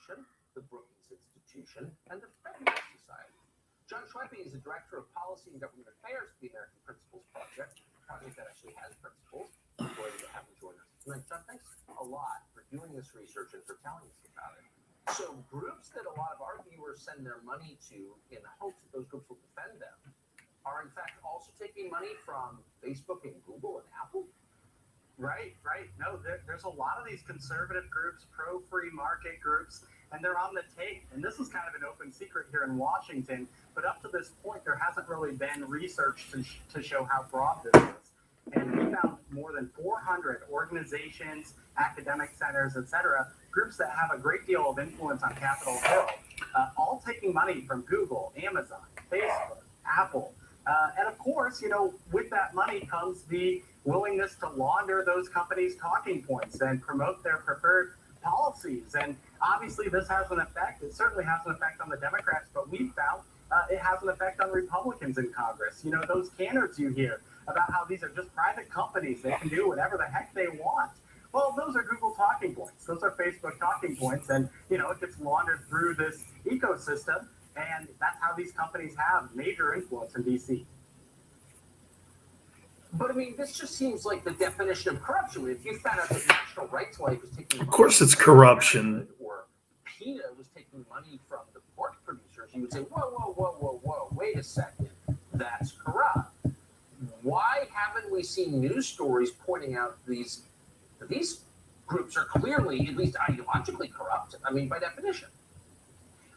Foundation, the Brookings Institution, and the Fairness Society. John Schweppe is the Director of Policy and Government Affairs for the American Principles Project, a project that actually has principles. I'm delighted to have him join us tonight. John, thanks a lot for doing this research and for telling us about it. So groups that a lot of our viewers send their money to in the hopes that those groups will defend them are in fact also taking money from Facebook and Google and Apple? Right. No, there's a lot of these conservative groups, pro-free market groups, and they're on the tape. And this is kind of an open secret here in Washington. But up to this point, there hasn't really been research to show how broad this is. And we found more than 400 organizations, academic centers, etc., groups that have a great deal of influence on Capitol Hill, all taking money from Google, Amazon, Facebook, Apple. And of course, with that money comes the willingness to launder those companies' talking points and promote their preferred policies. And obviously this has an effect. It certainly has an effect on the Democrats, but we've found it has an effect on Republicans in Congress. Those canards you hear about how these are just private companies. They can do whatever the heck they want. Well, those are Google talking points. Those are Facebook talking points. And, it gets laundered through this ecosystem. And that's how these companies have major influence in D.C. But I mean, this just seems like the definition of corruption. If you found out that National Rights Life was taking money, of course it's corruption, or PETA was taking money from the pork producers, you would say, whoa, wait a second, that's corrupt. Why haven't we seen news stories pointing out these groups are clearly, at least ideologically, corrupt? I mean, by definition.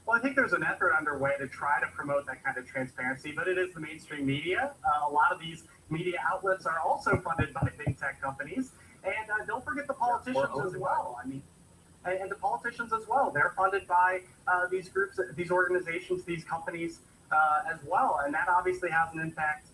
Well, I think there's an effort underway to try to promote that kind of transparency, but it is the mainstream media. A lot of these media outlets are also funded by big tech companies. And don't forget the politicians as well. I mean, and the politicians as well. They're funded by these groups, these organizations, these companies as well. And that obviously has an impact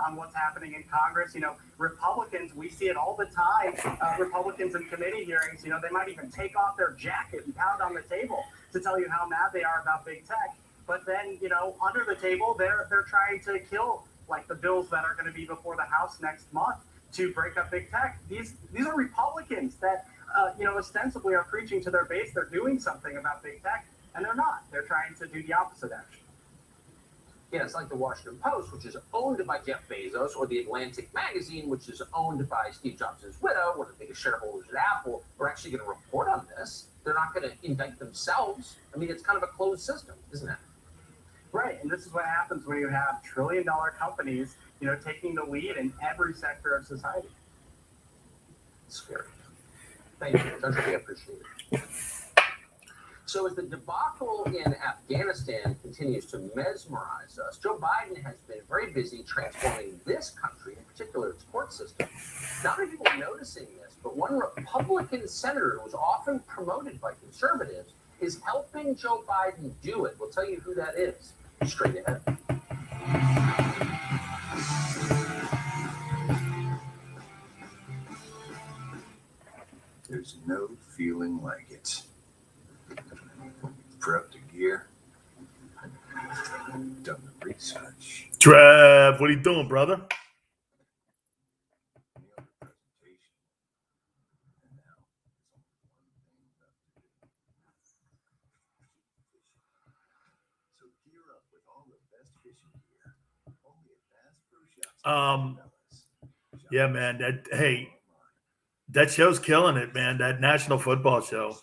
on what's happening in Congress. Republicans, we see it all the time. Republicans in committee hearings, they might even take off their jacket and pound on the table to tell you how mad they are about big tech. But then, under the table, they're trying to kill like the bills that are going to be before the House next month to break up big tech. These are Republicans that, ostensibly are preaching to their base. They're doing something about big tech, and they're not. They're trying to do the opposite action. Yeah, it's like the Washington Post, which is owned by Jeff Bezos, or the Atlantic magazine, which is owned by Steve Jobs' widow, one of the biggest shareholders at Apple, are actually going to report on this. They're not going to indict themselves. I mean, it's kind of a closed system, isn't it? Right, and this is what happens when you have trillion-dollar companies, taking the lead in every sector of society. It's scary. Thank you. I really appreciate it. So as the debacle in Afghanistan continues to mesmerize us, Joe Biden has been very busy transforming this country, in particular its court system. Not many people are noticing this, but one Republican senator who is often promoted by conservatives is helping Joe Biden do it. We'll tell you who that is straight ahead. There's no feeling like it. Prepped the gear, done the research. Trev, what are you doing, brother? So gear up with all the best fishing gear. Only at Bass Pro Shops. Yeah, man. That show's killing it, man. That national football show.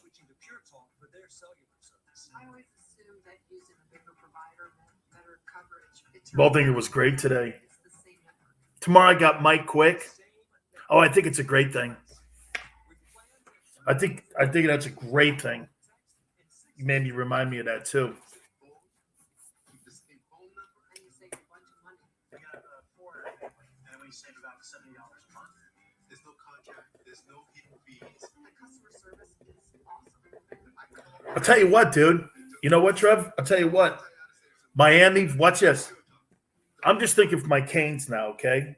Baldinger was great today. Tomorrow I got Mike Quick. Oh, I think it's a great thing. I think that's a great thing. You made me remind me of that too. I'll tell you what, dude. You know what, Trev? I'll tell you what. Miami, watch this. I'm just thinking for my Canes now, okay?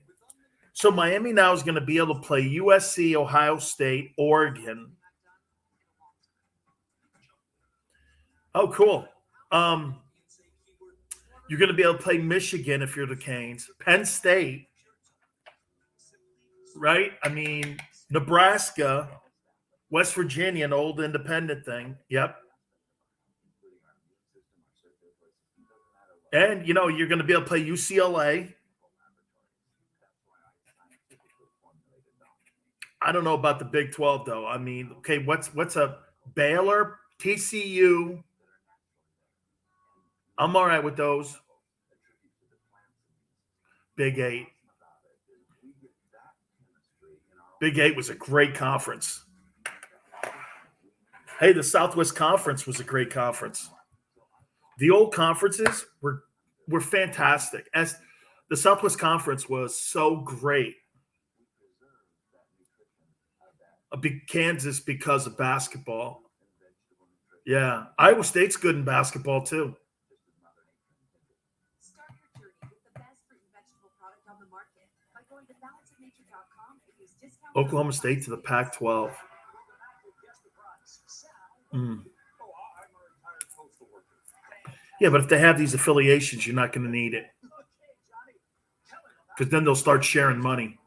So Miami now is going to be able to play USC, Ohio State, Oregon. Oh, cool. You're going to be able to play Michigan if you're the Canes. Penn State, right? I mean, Nebraska, West Virginia, an old independent thing. Yep. And, you know, you're going to be able to play UCLA. I don't know about the Big 12, though. I mean, okay, what's a Baylor, TCU? I'm all right with those. Big 8. Big 8 was a great conference. Hey, the Southwest Conference was a great conference. The old conferences were fantastic. As the Southwest Conference was so great. A big Kansas because of basketball. Yeah, Iowa State's good in basketball too. Start your journey with the best fruit and vegetable product on the market by going to balanceofnature.com and use discount code Oklahoma State to the Pac-12. Yeah, but if they have these affiliations, you're not going to need it. Because then they'll start sharing money.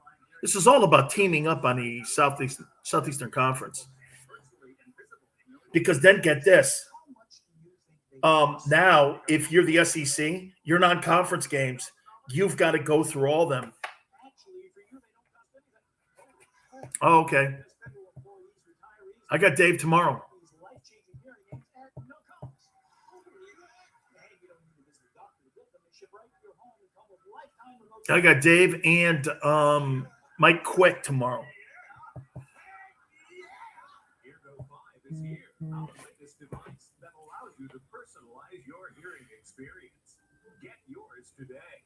This is all about teaming up on the Southeastern Conference. Because then get this. Now, if you're the SEC, your non-conference games, you've got to go through all them. Oh, okay. I got Dave tomorrow. I got Dave and Mike Quick tomorrow. This device that allows you to personalize your hearing experience. Get yours today.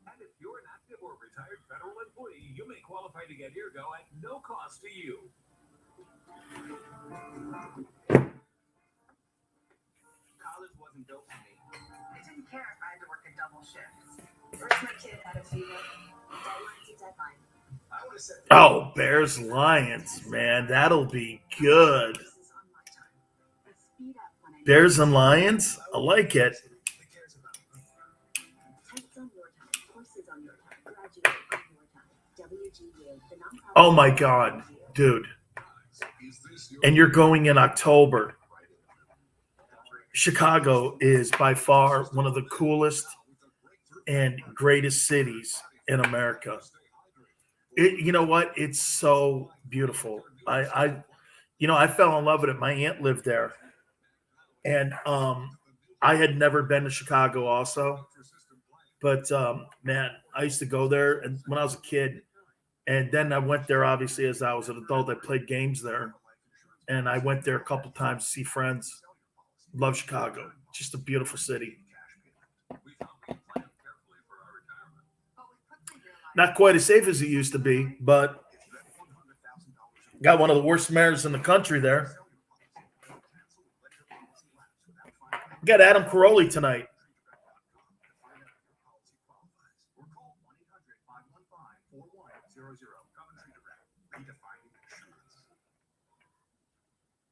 And if you're an active or retired federal employee, you may qualify to get EarGo at no cost to you. College wasn't built for me. I didn't care if I had to work a double shift. First, my kid had a fever. Deadline to deadline. I would have said Oh, Bears Lions, man, that'll be good. This is on my time. I speed up when I Bears and Lions, I like it. Tests on your time, courses on your time, graduate on your time. WGU, the nonprofit. Oh my God, dude. And you're going in October. Chicago is by far one of the coolest and greatest cities in America. You know what? It's so beautiful. I fell in love with it. My aunt lived there, and I had never been to Chicago also, but man, I used to go there and when I was a kid, and then I went there obviously as I was an adult. I played games there, and I went there a couple times to see friends. Love Chicago. Just a beautiful city. Not quite as safe as it used to be, but got one of the worst mayors in the country there. Got Adam Caroli tonight.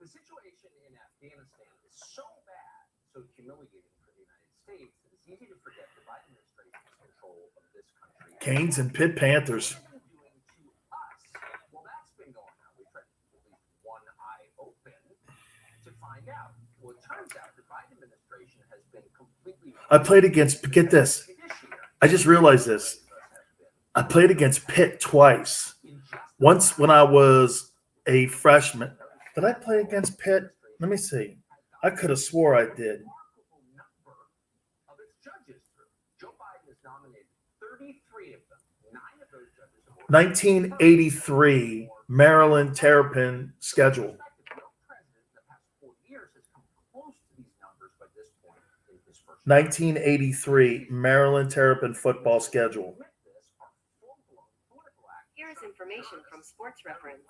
The situation in Afghanistan is so bad, so humiliating for the United States, that it's easy to forget the Biden administration's control of this country. Canes and Pitt Panthers. What are they doing to us? Well, that's been going on. We've tried to keep one eye open to find out. Well, it turns out the Biden administration has been completely. I played against, get this. I just realized this. I played against Pitt twice. Once when I was a freshman. Did I play against Pitt? Let me see. I could have swore I did. 1983 Maryland Terrapin schedule. 1983 Maryland Terrapin football schedule. Here is information from Sports Reference.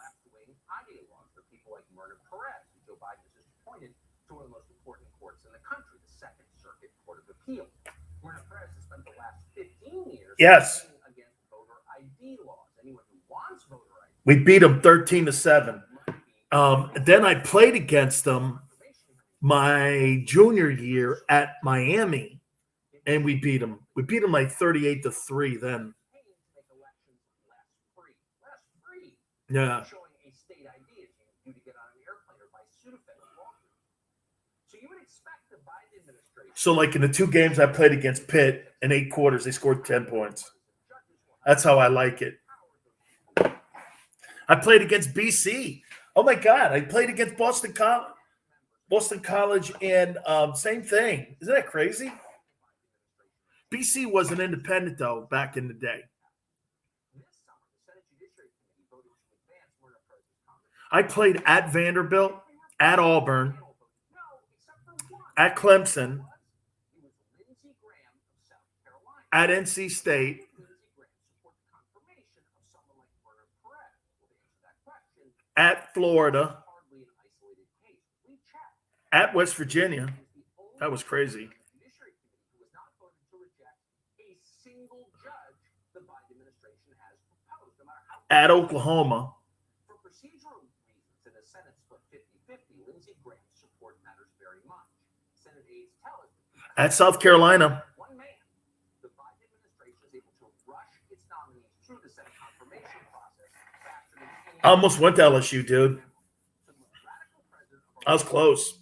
To one of the most important courts in the country, the Second Circuit Court of Appeal, where Perez has spent the last 15 years yes against voter ID laws. Anyone who wants voter ID. We beat them 13-7. Then I played against them my junior year at Miami, and we beat them. We beat them like 38-3 then. Yeah. Showing a state ID is you to get on an airplane or buy Sudafed. So you would expect the Biden administration. So, like in the 2 games I played against Pitt, in 8 quarters, they scored 10 points. That's how I like it. I played against BC. Oh my God! I played against Boston College, and same thing. Isn't that crazy? BC was an independent though back in the day. I played at Vanderbilt, at Auburn, at Clemson, at NC State, at Florida, at West Virginia. That was crazy. At Oklahoma. For procedural reasons, in a Senate split 50-50, Lindsey Graham's support matters very much. Senate aides tell us at South Carolina. One man, the Biden administration is able to rush its nominees through the Senate confirmation process faster than any. I almost went to LSU, dude. I was close.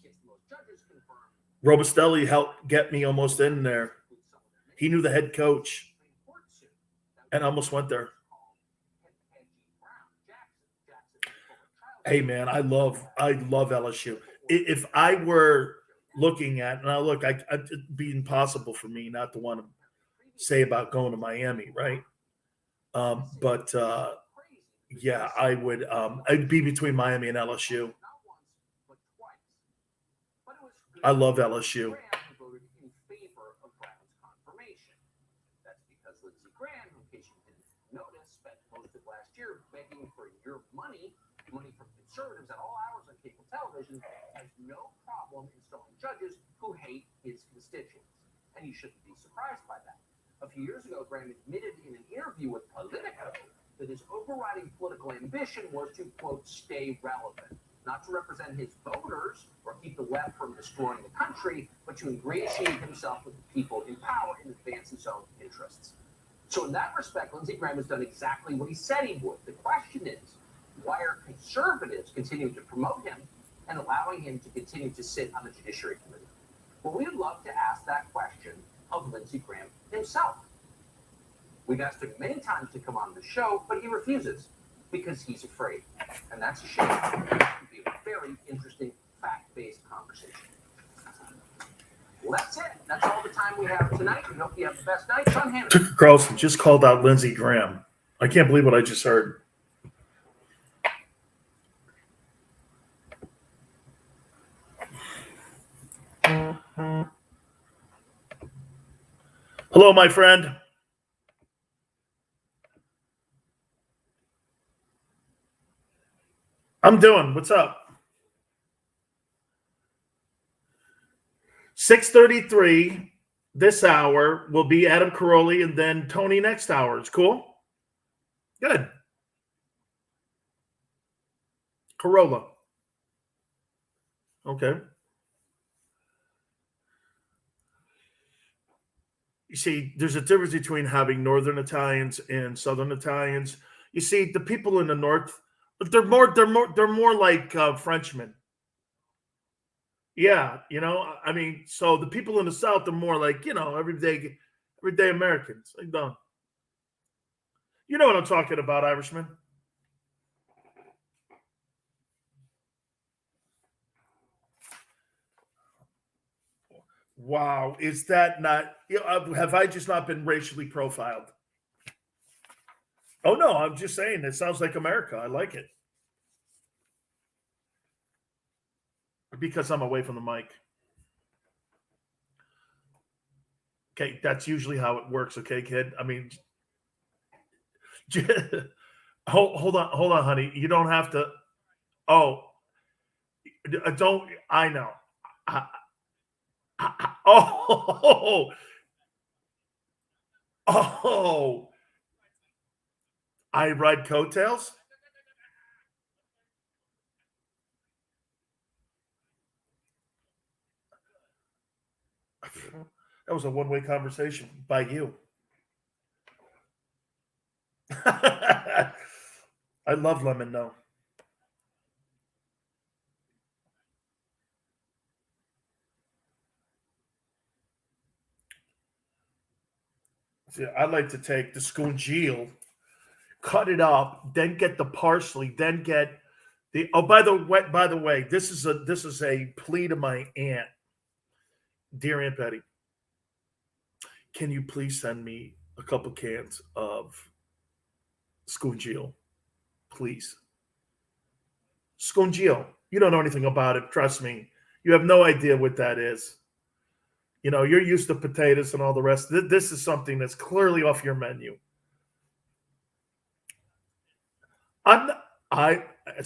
Robustelli helped get me almost in there. He knew the head coach, and I almost went there. Hey man, I love LSU. If I were looking at, and it'd be impossible for me not to want to say about going to Miami, right? But yeah, I would. I'd be between Miami and LSU. I love LSU. That's because Lindsey Graham, in case you didn't notice, spent most of last year begging for your money from conservatives at all hours on cable television, has no problem installing judges who hate his constituents. And you shouldn't be surprised by that. A few years ago, Graham admitted in an interview with Politico that his overriding political ambition was to, quote, stay relevant. Not to represent his voters or keep the left from destroying the country, but to ingratiate himself with the people in power and advance his own interests. So in that respect, Lindsey Graham has done exactly what he said he would. The question is, why are conservatives continuing to promote him and allowing him to continue to sit on the Judiciary Committee? Well, we would love to ask that question of Lindsey Graham himself. We've asked him many times to come on the show, but he refuses because he's afraid. And that's a shame. It would be a very interesting, fact-based conversation. Well, that's it. That's all the time we have tonight. We hope you have the best night. Sean Hannity. Tucker Carlson just called out Lindsey Graham. I can't believe what I just heard. Hello, my friend. I'm doing. What's up? 6:33 this hour will be Adam Caroli and then Tony next hour. It's cool? Good. Corolla. Okay. You see, there's a difference between having Northern Italians and Southern Italians. You see, the people in the North, they're more like Frenchmen. Yeah, I mean, so the people in the South are more like, everyday Americans. Like, done. You know what I'm talking about, Irishman? Wow, is that not? Have I just not been racially profiled? Oh no, I'm just saying it sounds like America. I like it because I'm away from the mic. Okay, that's usually how it works. Okay, kid. I mean, hold on, honey. You don't have to. Oh, don't. I know. Oh, I ride coattails? That was a one-way conversation by you. I love lemon, though. I like to take the scungile, cut it up, then get the parsley, then get the. Oh, by the way, this is a plea to my aunt, dear Aunt Betty. Can you please send me a couple cans of scungile, please? Scungile. You don't know anything about it. Trust me. You have no idea what that is. You know, you're used to potatoes and all the rest. This is something that's clearly off your menu. As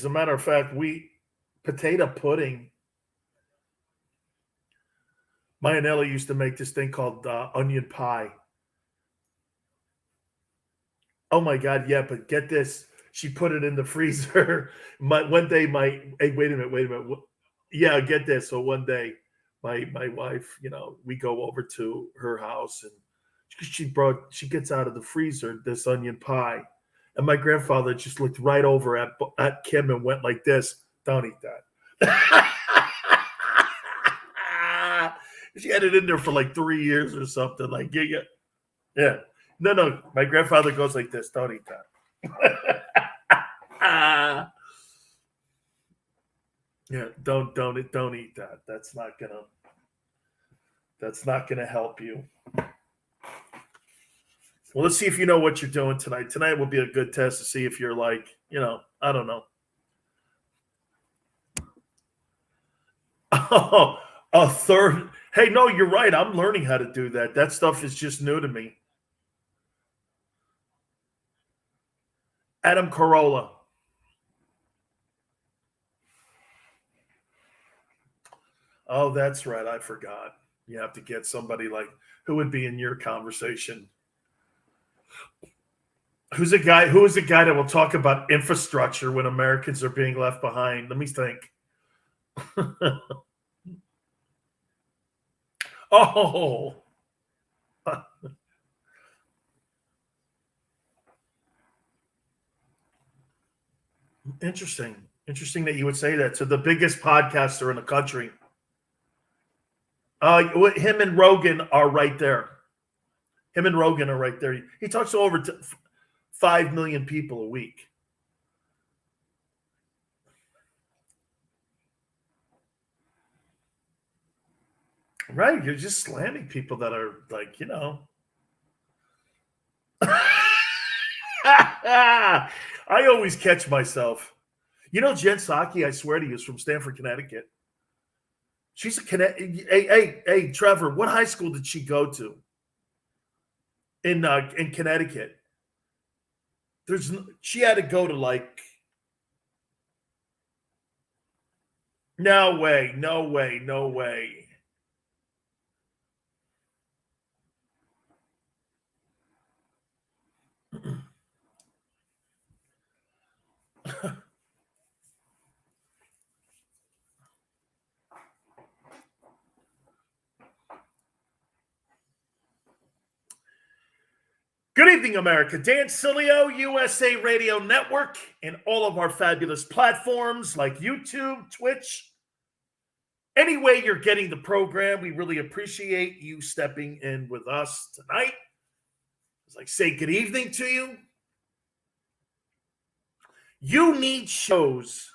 a matter of fact, potato pudding. My and Ellie used to make this thing called onion pie. Oh my God, yeah, but get this. She put it in the freezer. One day, hey, wait a minute. Yeah, get this. So one day, my wife, we go over to her house and she gets out of the freezer this onion pie. And my grandfather just looked right over at Kim and went like this. Don't eat that. She had it in there for like 3 years or something. Like, yeah. No. My grandfather goes like this. Don't eat that. Yeah, don't eat that. That's not gonna help you. Well, let's see if you know what you're doing tonight. Tonight will be a good test to see if you're like, I don't know. Oh, a third. Hey, no, you're right. I'm learning how to do that. That stuff is just new to me. Adam Carolla. Oh, that's right. I forgot. You have to get somebody like who would be in your conversation. Who is a guy that will talk about infrastructure when Americans are being left behind? Let me think. Oh. Interesting. Interesting that you would say that. So the biggest podcaster in the country. Him and Rogan are right there. He talks to over 5 million people a week. Right. You're just slamming people that are like, I always catch myself. Jen Psaki, I swear to you, is from Stamford, Connecticut. She's a Hey, Trevor, what high school did she go to? In Connecticut. She had to go to like. No way. Good evening, America. Dan Sileo, USA Radio Network, and all of our fabulous platforms like YouTube, Twitch. Any way you're getting the program, we really appreciate you stepping in with us tonight. As I say good evening to you. You need shows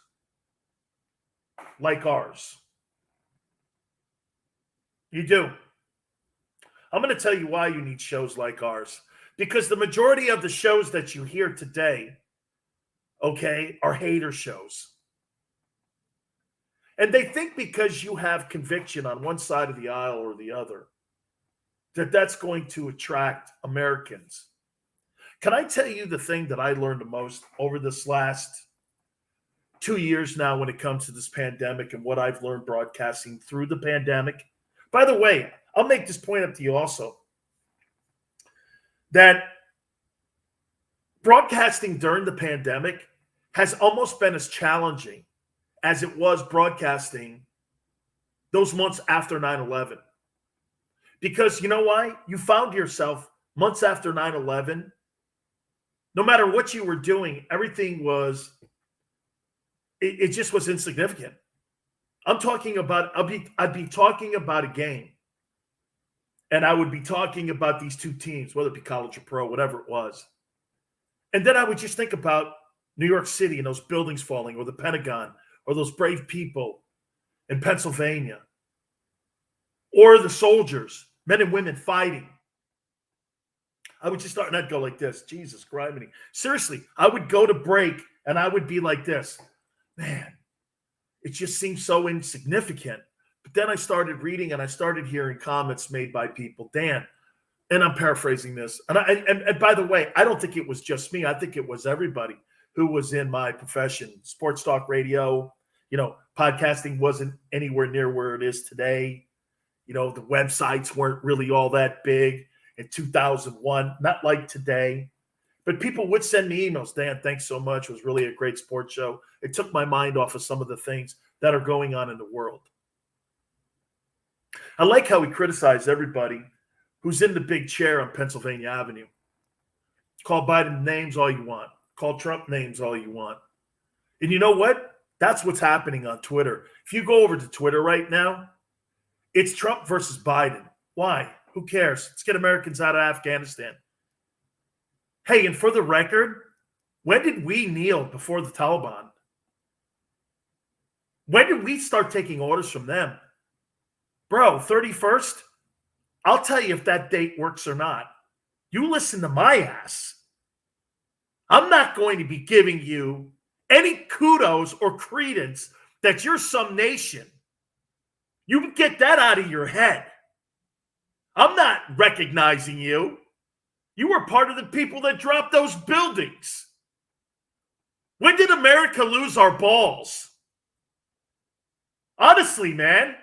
like ours. You do. I'm going to tell you why you need shows like ours. Because the majority of the shows that you hear today, okay, are hater shows. And they think because you have conviction on one side of the aisle or the other, that's going to attract Americans. Can I tell you the thing that I learned the most over this last 2 years now when it comes to this pandemic and what I've learned broadcasting through the pandemic? By the way, I'll make this point up to you also. That broadcasting during the pandemic has almost been as challenging as it was broadcasting those months after 9/11. Because you know why? You found yourself months after 9/11, no matter what you were doing, everything was, it just was insignificant. I'd be talking about a game. and I would be talking about these two teams, whether it be college or pro, whatever it was. And then I would just think about New York City and those buildings falling, or the Pentagon, or those brave people in Pennsylvania, or the soldiers, men and women fighting. I would just start and I'd go like this. Jesus Christ. Seriously, I would go to break and I would be like this. Man, it just seems so insignificant. But then I started reading and I started hearing comments made by people. Dan, and I'm paraphrasing this. And by the way, I don't think it was just me. I think it was everybody who was in my profession. Sports talk radio, podcasting wasn't anywhere near where it is today. The websites weren't really all that big in 2001, not like today. But people would send me emails. Dan, thanks so much. It was really a great sports show. It took my mind off of some of the things that are going on in the world. I like how he criticized everybody who's in the big chair on Pennsylvania Avenue. Call Biden names all you want. Call Trump names all you want. And you know what? That's what's happening on Twitter. If you go over to Twitter right now, it's Trump versus Biden. Why? Who cares? Let's get Americans out of Afghanistan. Hey, and for the record, when did we kneel before the Taliban? When did we start taking orders from them? Bro, 31st? I'll tell you if that date works or not. You listen to my ass. I'm not going to be giving you any kudos or credence that you're some nation. You can get that out of your head. I'm not recognizing you. You were part of the people that dropped those buildings. When did America lose our balls? Honestly, man.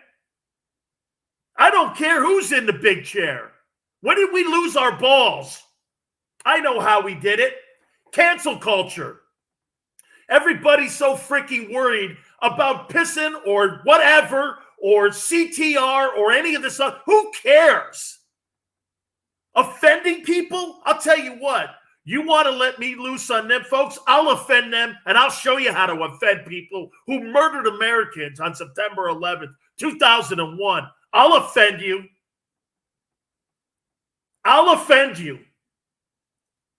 I don't care who's in the big chair. When did we lose our balls? I know how we did it. Cancel culture. Everybody's so freaking worried about pissing or whatever or CTR or any of this stuff. Who cares? Offending people? I'll tell you what. You want to let me loose on them, folks? I'll offend them, and I'll show you how to offend people who murdered Americans on September 11th, 2001. I'll offend you. I'll offend you.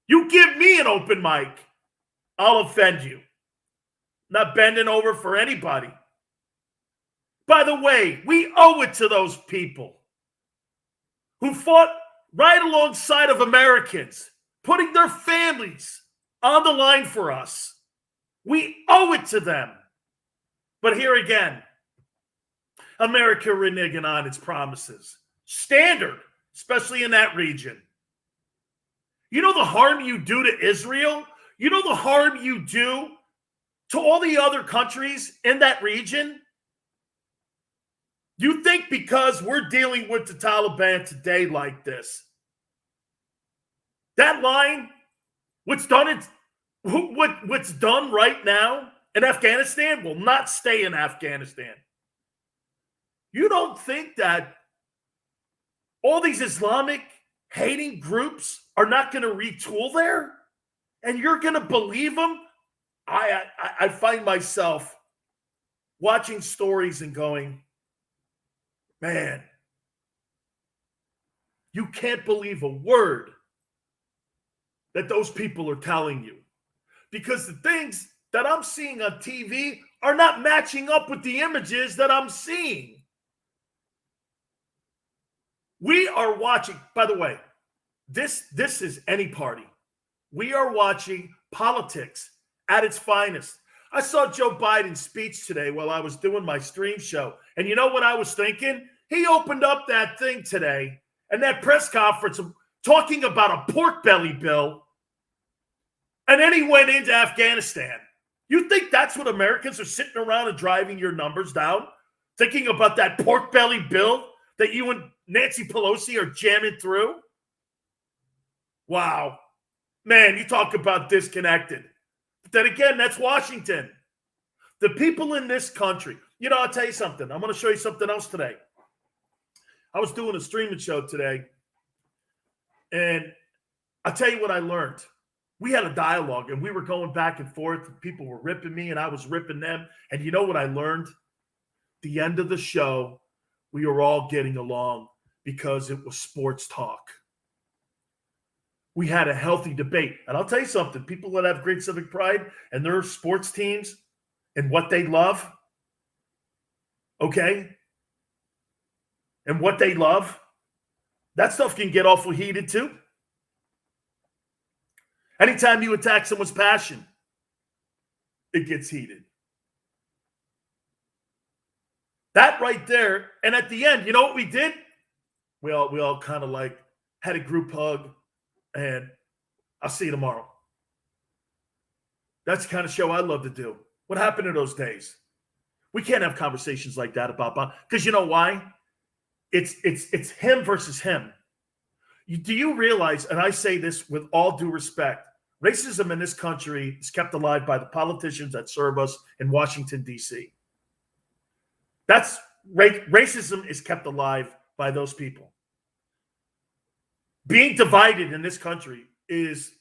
You give me an open mic, I'll offend you. Not bending over for anybody. By the way, we owe it to those people who fought right alongside of Americans, putting their families on the line for us. We owe it to them. But here again, America reneging on its promises. Standard, especially in that region. You know the harm you do to Israel? You know the harm you do to all the other countries in that region? You think because we're dealing with the Taliban today like this, that line, what's done right now in Afghanistan will not stay in Afghanistan. You don't think that all these Islamic hating groups are not going to retool there? And you're going to believe them? I find myself watching stories and going, man, you can't believe a word that those people are telling you. Because the things that I'm seeing on TV are not matching up with the images that I'm seeing. We are watching, by the way, this is any party. We are watching politics at its finest. I saw Joe Biden's speech today while I was doing my stream show. And you know what I was thinking? He opened up that thing today and that press conference talking about a pork belly bill. And then he went into Afghanistan. You think that's what Americans are sitting around and driving your numbers down? Thinking about that pork belly bill that you and Nancy Pelosi are jamming through? Wow. Man, you talk about disconnected. But then again, that's Washington. The people in this country. You know, I'll tell you something. I'm going to show you something else today. I was doing a streaming show today, and I'll tell you what I learned. We had a dialogue, and we were going back and forth. And people were ripping me, and I was ripping them. And you know what I learned? The end of the show, we were all getting along because it was sports talk. We had a healthy debate. And I'll tell you something, people that have great civic pride and their sports teams and what they love, okay? And what they love, that stuff can get awful heated too. Anytime you attack someone's passion, it gets heated. That right there, and at the end, you know what we did? We all kind of like had a group hug, and I'll see you tomorrow. That's the kind of show I love to do. What happened in those days? We can't have conversations like that about because you know why? It's him versus him. Do you realize, and I say this with all due respect, racism in this country is kept alive by the politicians that serve us in Washington, D.C. That's racism is kept alive by those people. Being divided in this country is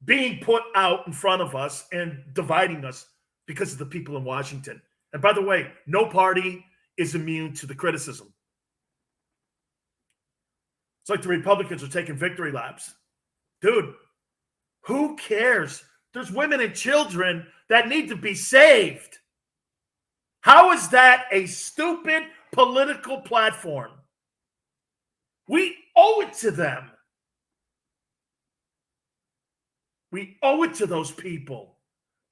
being put out in front of us and dividing us because of the people in Washington. And by the way, no party is immune to the criticism. It's like the Republicans are taking victory laps. Dude, who cares? There's women and children that need to be saved. How is that a stupid political platform? We owe it to them. We owe it to those people.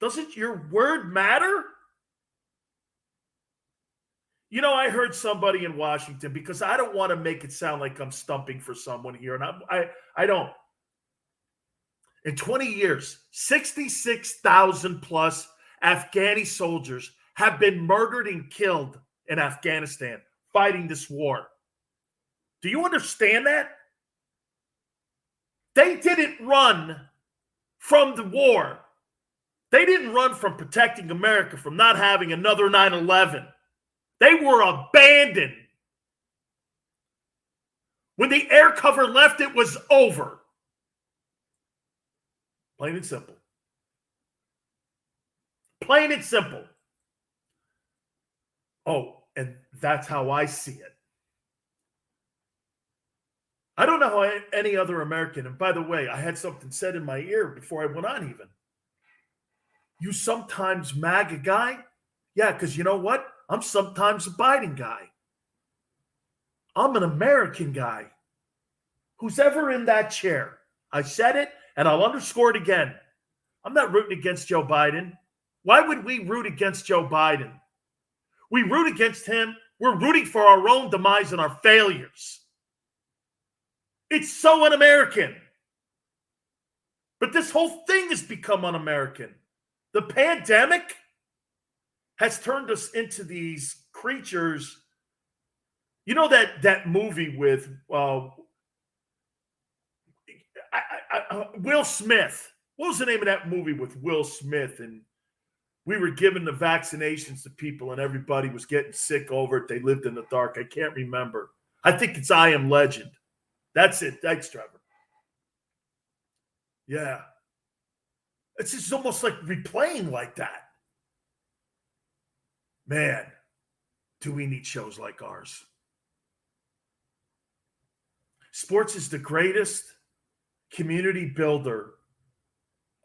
Doesn't your word matter? You know, I heard somebody in Washington, because I don't want to make it sound like I'm stumping for someone here, and I don't. In 20 years, 66,000 plus Afghani soldiers have been murdered and killed in Afghanistan fighting this war. Do you understand that? They didn't run from the war. They didn't run from protecting America from not having another 9/11. They were abandoned. When the air cover left, it was over. Plain and simple. Plain and simple. Oh, and that's how I see it. I don't know how any other American, and by the way, I had something said in my ear before I went on even. You sometimes MAGA guy? Yeah, because you know what? I'm sometimes a Biden guy. I'm an American guy. Who's ever in that chair? I said it, and I'll underscore it again. I'm not rooting against Joe Biden. Why would we root against Joe Biden? We root against him. We're rooting for our own demise and our failures. It's so un-American. But this whole thing has become un-American. The pandemic has turned us into these creatures. You know that movie with Will Smith. What was the name of that movie with Will Smith? And we were giving the vaccinations to people and everybody was getting sick over it. They lived in the dark. I can't remember. I think it's I Am Legend. That's it. Thanks, Trevor. Yeah. It's just almost like replaying like that. Man, do we need shows like ours? Sports is the greatest community builder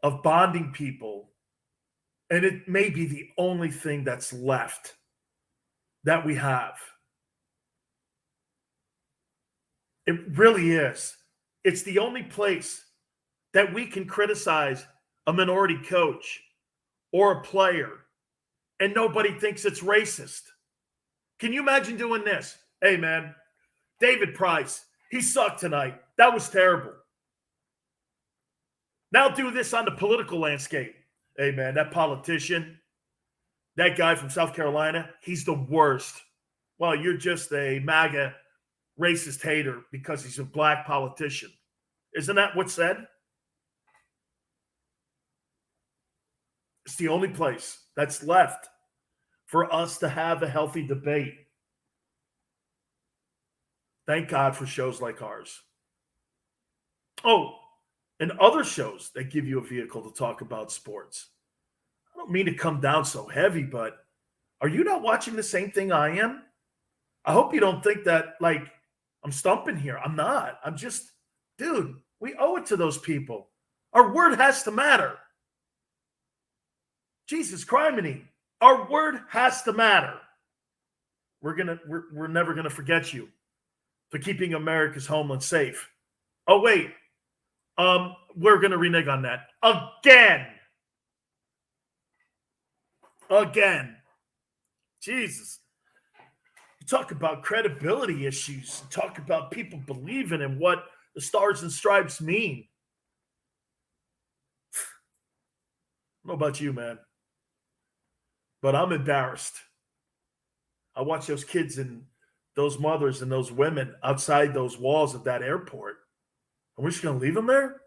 of bonding people, and it may be the only thing that's left that we have. It really is. It's the only place that we can criticize a minority coach or a player and nobody thinks it's racist. Can you imagine doing this? Hey, man, David Price, he sucked tonight. That was terrible. Now do this on the political landscape. Hey, man, that politician, that guy from South Carolina, he's the worst. Well, you're just a MAGA racist hater because he's a black politician. Isn't that what's said? It's the only place that's left for us to have a healthy debate. Thank God for shows like ours. Oh, and other shows that give you a vehicle to talk about sports. I don't mean to come down so heavy, but are you not watching the same thing I am? I hope you don't think that like I'm stumping here. I'm not. I'm just, dude, we owe it to those people. Our word has to matter. Jesus criminy. Our word has to matter. We're never gonna forget you for keeping America's homeland safe. Oh, wait. We're gonna renege on that. Again. Jesus. You talk about credibility issues. You talk about people believing in what the stars and stripes mean. I don't know about you, man, but I'm embarrassed. I watch those kids and those mothers and those women outside those walls of that airport. And we're just going to leave them there?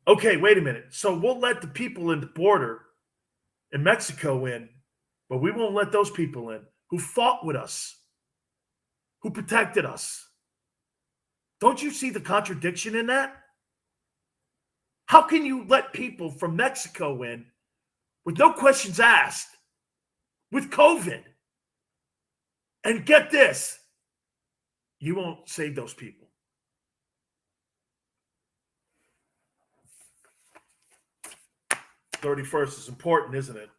Okay, wait a minute. So we'll let the people in the border in Mexico in, but we won't let those people in who fought with us, who protected us. Don't you see the contradiction in that? How can you let people from Mexico in with no questions asked, with COVID? And get this, you won't save those people. '31st is important, isn't it?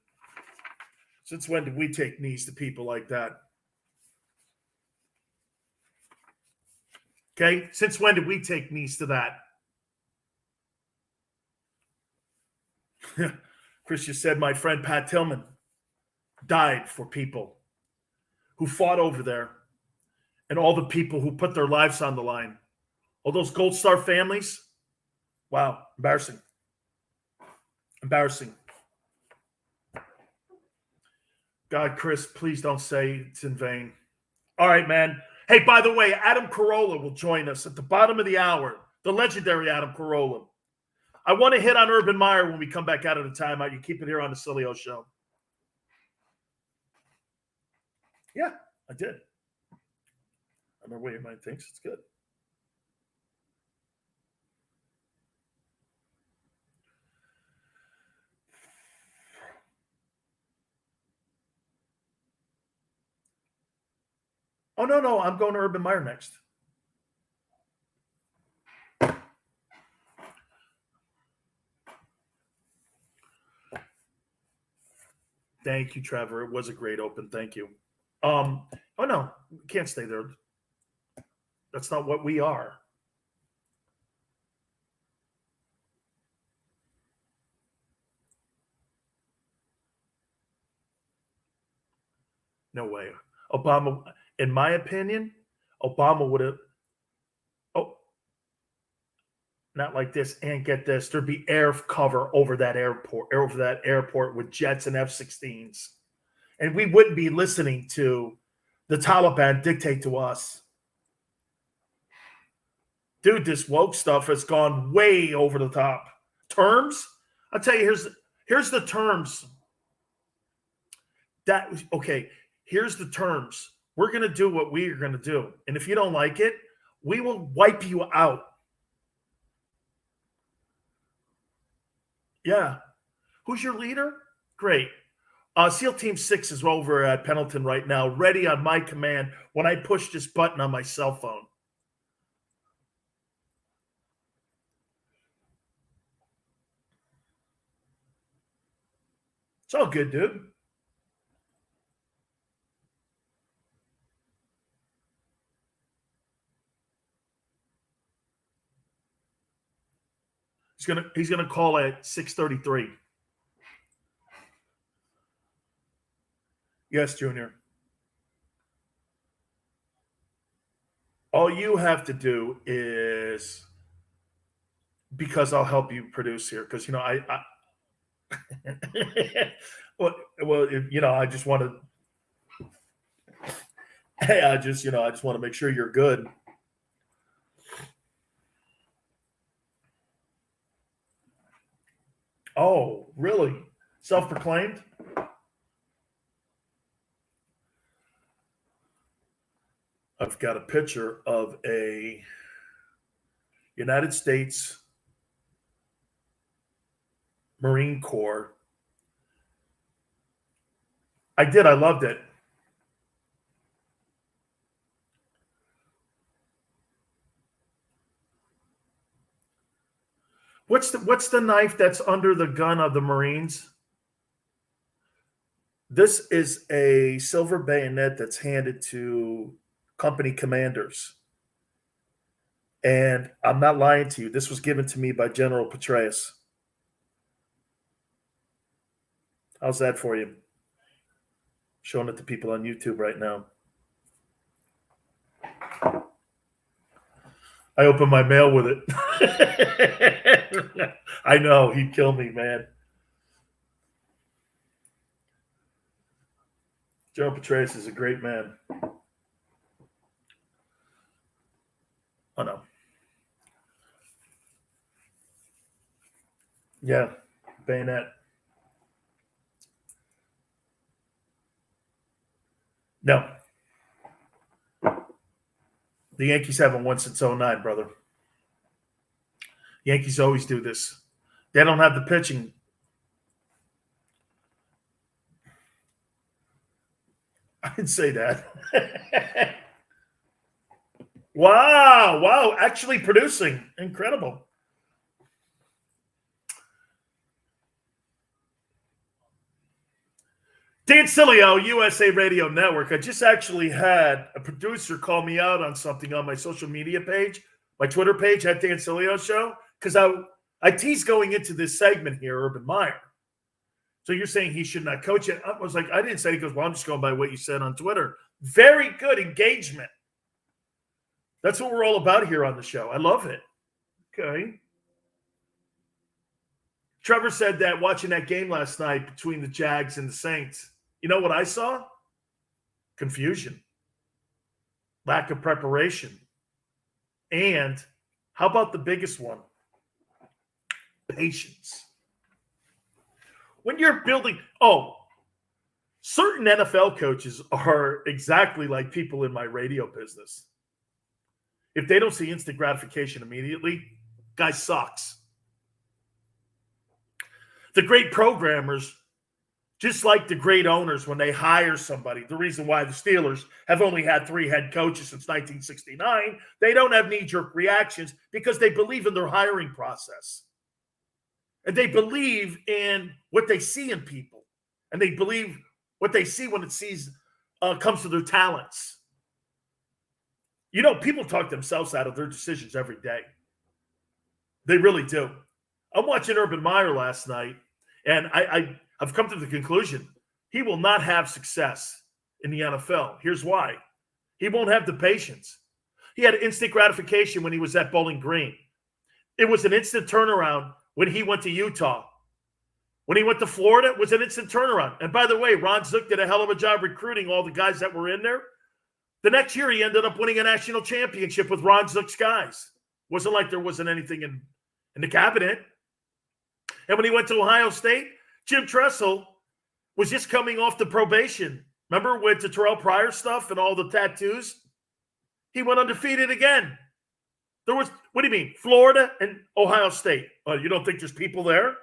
Since when did we take knees to people like that? Okay? Since when did we take knees to that? Chris just said my friend Pat Tillman died for people who fought over there and all the people who put their lives on the line. All those Gold Star families. Wow, embarrassing. Embarrassing. God, Chris, please don't say it's in vain. All right, man. Hey, by the way, Adam Carolla will join us at the bottom of the hour. The legendary Adam Carolla. I want to hit on Urban Meyer when we come back out of the timeout. You keep it here on the Sileo Show. Yeah, I did. I remember what your mind thinks. It's good. Oh, no. I'm going to Urban Meyer next. Thank you, Trevor. It was a great open. Thank you. Oh, no. We can't stay there. That's not what we are. No way. Obama, in my opinion, Obama would have. Oh, not like this. And get this: there'd be air cover over that airport with jets and F-16s, and we wouldn't be listening to the Taliban dictate to us. Dude, this woke stuff has gone way over the top. Terms? I'll tell you. Here's the terms. Here's the terms. We're going to do what we are going to do. And if you don't like it, we will wipe you out. Yeah. Who's your leader? Great. SEAL Team 6 is over at Pendleton right now, ready on my command when I push this button on my cell phone. It's all good, dude. He's gonna call at 6:33. Yes, Junior. All you have to do is, because I'll help you produce here, because I well, I just want to. Hey, I just want to make sure you're good. Oh, really? Self-proclaimed? I've got a picture of a United States Marine Corps I did. I loved it. What's the knife that's under the gun of the Marines? This is a silver bayonet that's handed to company commanders. And I'm not lying to you. This was given to me by General Petraeus. How's that for you? Showing it to people on YouTube right now. I opened my mail with it. I know, he'd kill me, man. General Petraeus is a great man. Oh, no. Yeah, bayonet. No. The Yankees haven't won since 09, brother. Yankees always do this. They don't have the pitching. I didn't say that. Wow. Actually producing. Incredible. Dan Sileo, USA Radio Network. I just actually had a producer call me out on something on my social media page, my Twitter page at Dan Sileo Show, because I teased going into this segment here, Urban Meyer. So you're saying he should not coach it? I was like, I didn't say. He goes, well, I'm just going by what you said on Twitter. Very good engagement. That's what we're all about here on the show. I love it. Okay. Trevor said that watching that game last night between the Jags and the Saints, you know what I saw? Confusion, lack of preparation, and how about the biggest one? Patience. When you're building, certain NFL coaches are exactly like people in my radio business. If they don't see instant gratification immediately, guy sucks. The great programmers, just like the great owners, when they hire somebody, the reason why the Steelers have only had 3 head coaches since 1969, they don't have knee-jerk reactions because they believe in their hiring process. And they believe in what they see in people. And they believe what they see when it comes to their talents. You know, people talk themselves out of their decisions every day. They really do. I'm watching Urban Meyer last night, and I've come to the conclusion he will not have success in the NFL. Here's why. He won't have the patience. He had instant gratification when he was at Bowling Green. It was an instant turnaround when he went to Utah. When he went to Florida, it was an instant turnaround. And by the way, Ron Zook did a hell of a job recruiting all the guys that were in there. The next year, he ended up winning a national championship with Ron Zook's guys. Wasn't like there wasn't anything in the cabinet. And when he went to Ohio State, Jim Tressel was just coming off the probation. Remember with the Terrell Pryor stuff and all the tattoos? He went undefeated again. There was, what do you mean, Florida and Ohio State? You don't think there's people there?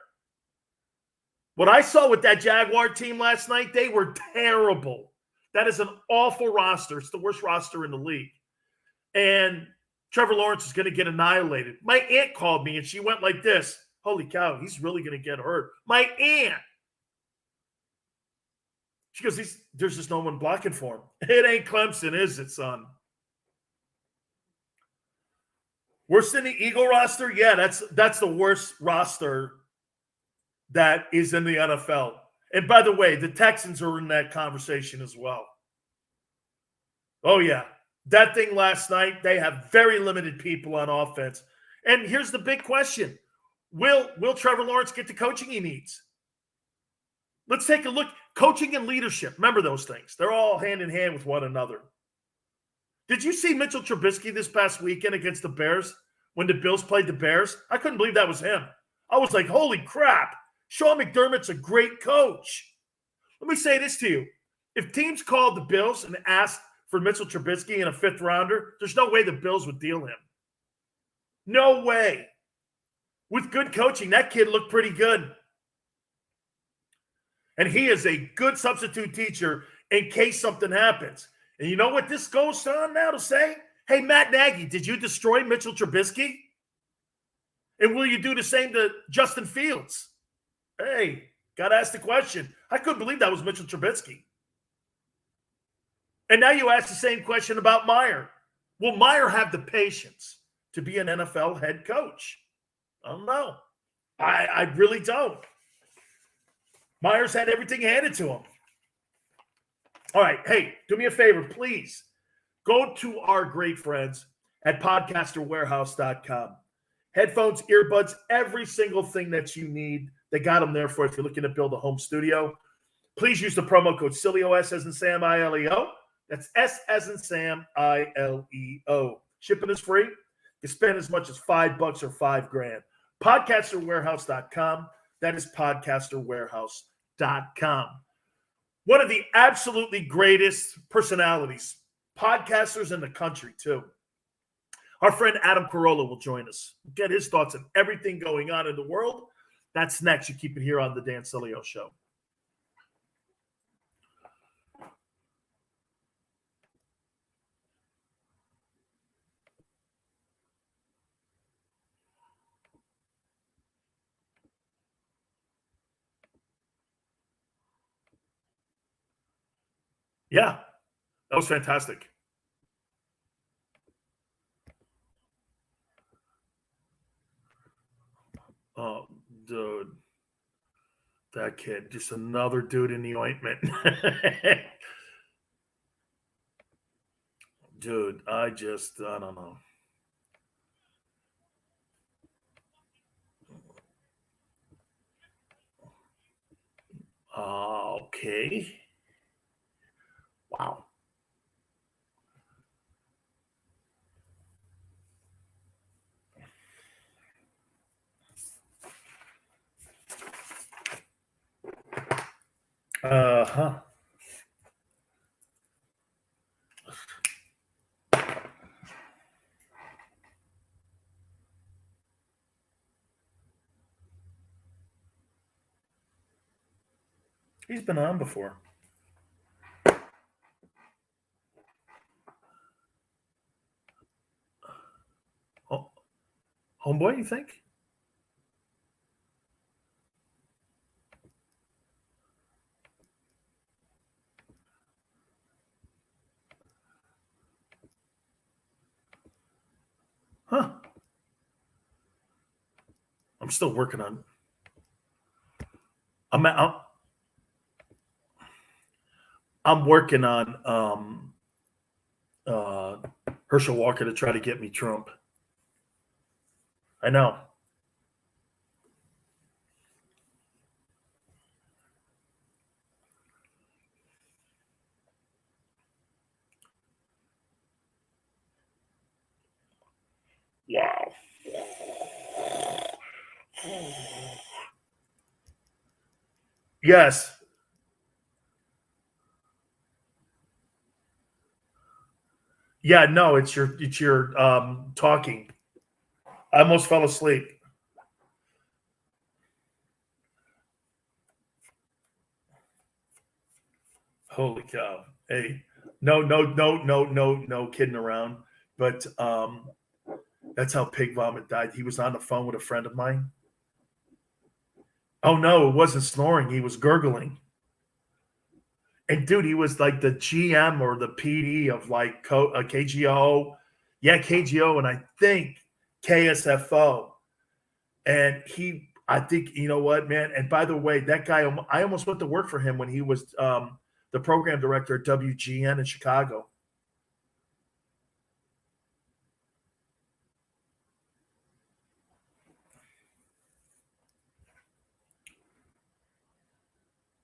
What I saw with that Jaguar team last night, they were terrible. That is an awful roster. It's the worst roster in the league. And Trevor Lawrence is going to get annihilated. My aunt called me and she went like this. Holy cow, he's really going to get hurt. My aunt. She goes, there's just no one blocking for him. It ain't Clemson, is it, son? Worse than the Eagle roster? Yeah, that's the worst roster that is in the NFL. And by the way, the Texans are in that conversation as well. Oh, yeah. That thing last night, they have very limited people on offense. And here's the big question. Will Trevor Lawrence get the coaching he needs? Let's take a look. Coaching and leadership. Remember those things. They're all hand in hand with one another. Did you see Mitchell Trubisky this past weekend against the Bears when the Bills played the Bears? I couldn't believe that was him. I was like, holy crap. Sean McDermott's a great coach. Let me say this to you. If teams called the Bills and asked for Mitchell Trubisky in a 5th rounder, there's no way the Bills would deal him. No way. With good coaching, that kid looked pretty good. And he is a good substitute teacher in case something happens. And you know what this goes on now to say? Hey, Matt Nagy, did you destroy Mitchell Trubisky? And will you do the same to Justin Fields? Hey, got to ask the question. I couldn't believe that was Mitchell Trubisky. And now you ask the same question about Meyer. Will Meyer have the patience to be an NFL head coach? I don't know. I really don't. Meyer's had everything handed to him. All right. Hey, do me a favor, please. Go to our great friends at podcasterwarehouse.com. Headphones, earbuds, every single thing that you need. They got them there for if you're looking to build a home studio. Please use the promo code Sileo, S as in Sam, I-L-E-O. That's S as in Sam, I-L-E-O. Shipping is free. You spend as much as $5 or $5,000. Podcasterwarehouse.com. That is podcasterwarehouse.com. One of the absolutely greatest personalities, podcasters in the country, too. Our friend Adam Carolla will join us. Get his thoughts on everything going on in the world. That's next. You keep it here on the Dan Sileo Show. Yeah, that was fantastic. Oh, dude. That kid, just another dude in the ointment. Dude, I don't know. Okay. Wow. Uh-huh. He's been on before. Oh, homeboy, you think? Huh. I'm still working on. I'm working on Herschel Walker to try to get me Trump. I know. Wow. Yes. Yeah, no, it's your talking. I almost fell asleep. Holy cow. Hey, no kidding around. But that's how Pig Vomit died. He was on the phone with a friend of mine. Oh, no, it wasn't snoring. He was gurgling. And, dude, he was like the GM or the PD of like KGO. Yeah, KGO, and I think KSFO. And I think, you know what, man? And by the way, that guy, I almost went to work for him when he was the program director at WGN in Chicago.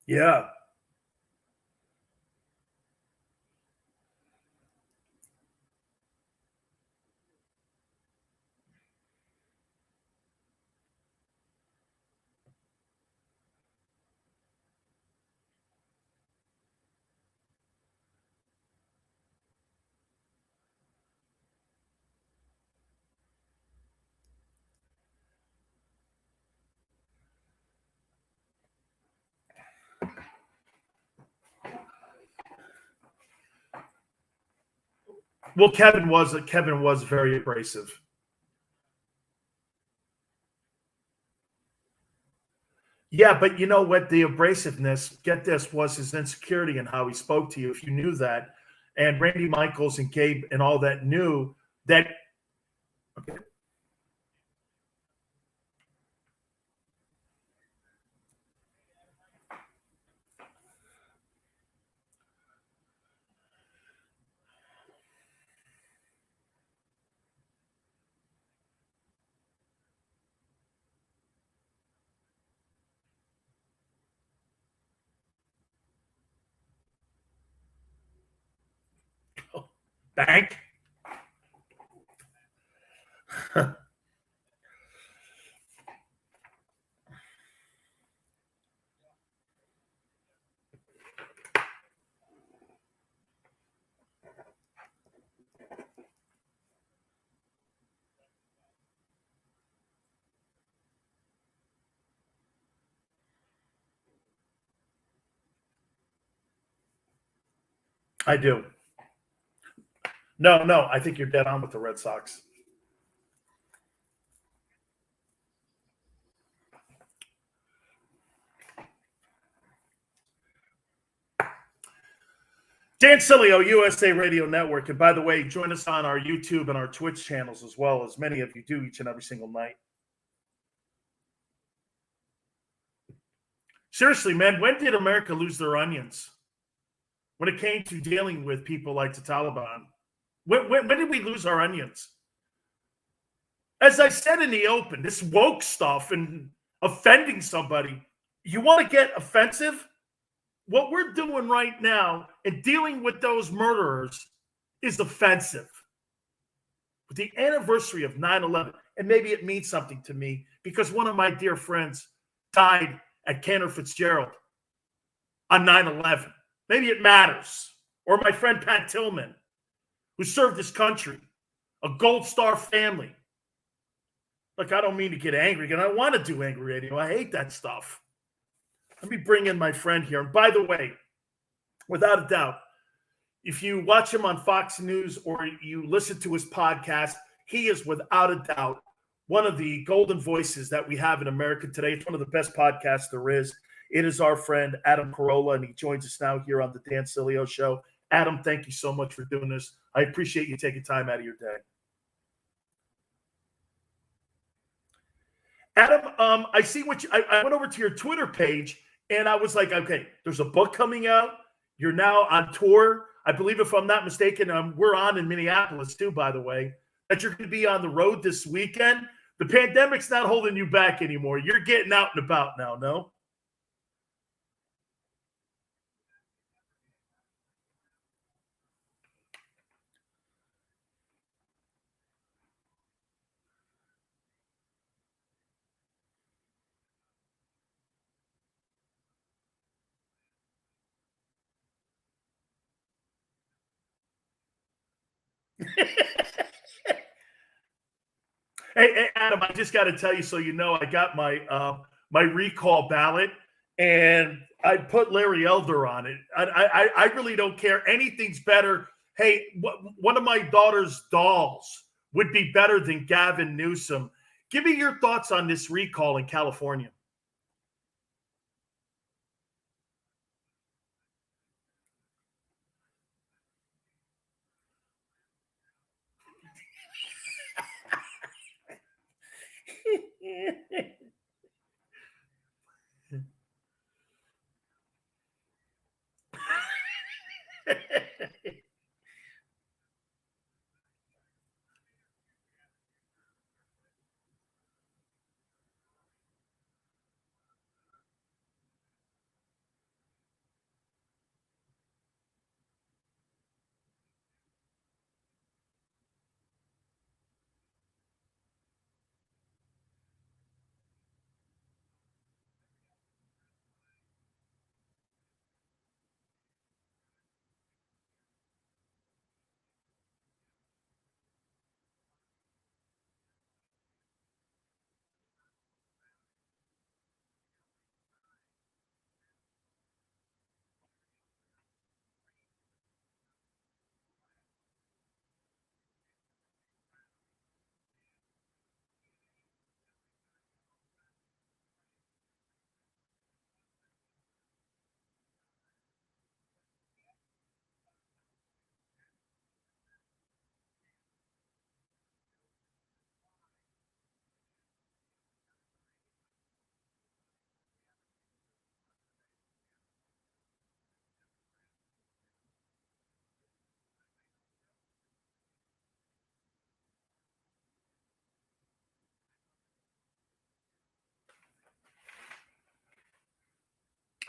Yeah. Well, Kevin was very abrasive. Yeah, but you know what? The abrasiveness, get this, was his insecurity and how he spoke to you. If you knew that, and Randy Michaels and Gabe and all that knew that. Okay. Bank. I do. No, I think you're dead on with the Red Sox. Dan Sileo, USA Radio Network. And by the way, join us on our YouTube and our Twitch channels as well, as many of you do each and every single night. Seriously, man, when did America lose their onions? When it came to dealing with people like the Taliban? When did we lose our onions? As I said in the open, this woke stuff and offending somebody, you want to get offensive? What we're doing right now and dealing with those murderers is offensive. With the anniversary of 9/11, and maybe it means something to me because one of my dear friends died at Cantor Fitzgerald on 9/11. Maybe it matters. Or my friend Pat Tillman, who served his country, a Gold Star family. Look, I don't mean to get angry, and I want to do angry radio. I hate that stuff. Let me bring in my friend here. And by the way, without a doubt, if you watch him on Fox News or you listen to his podcast, he is without a doubt one of the golden voices that we have in America today. It's one of the best podcasts there is. It is our friend Adam Carolla, and he joins us now here on the Dan Sileo Show. Adam, thank you so much for doing this. I appreciate you taking time out of your day. Adam, I see what I went over to your Twitter page, and I was like, okay, there's a book coming out. You're now on tour. I believe, if I'm not mistaken, we're on in Minneapolis too, by the way, that you're going to be on the road this weekend. The pandemic's not holding you back anymore. You're getting out and about now, no? Hey, Adam, I just got to tell you, so you know, I got my recall ballot, and I put Larry Elder on it. I really don't care. Anything's better. Hey, one of my daughter's dolls would be better than Gavin Newsom. Give me your thoughts on this recall in California.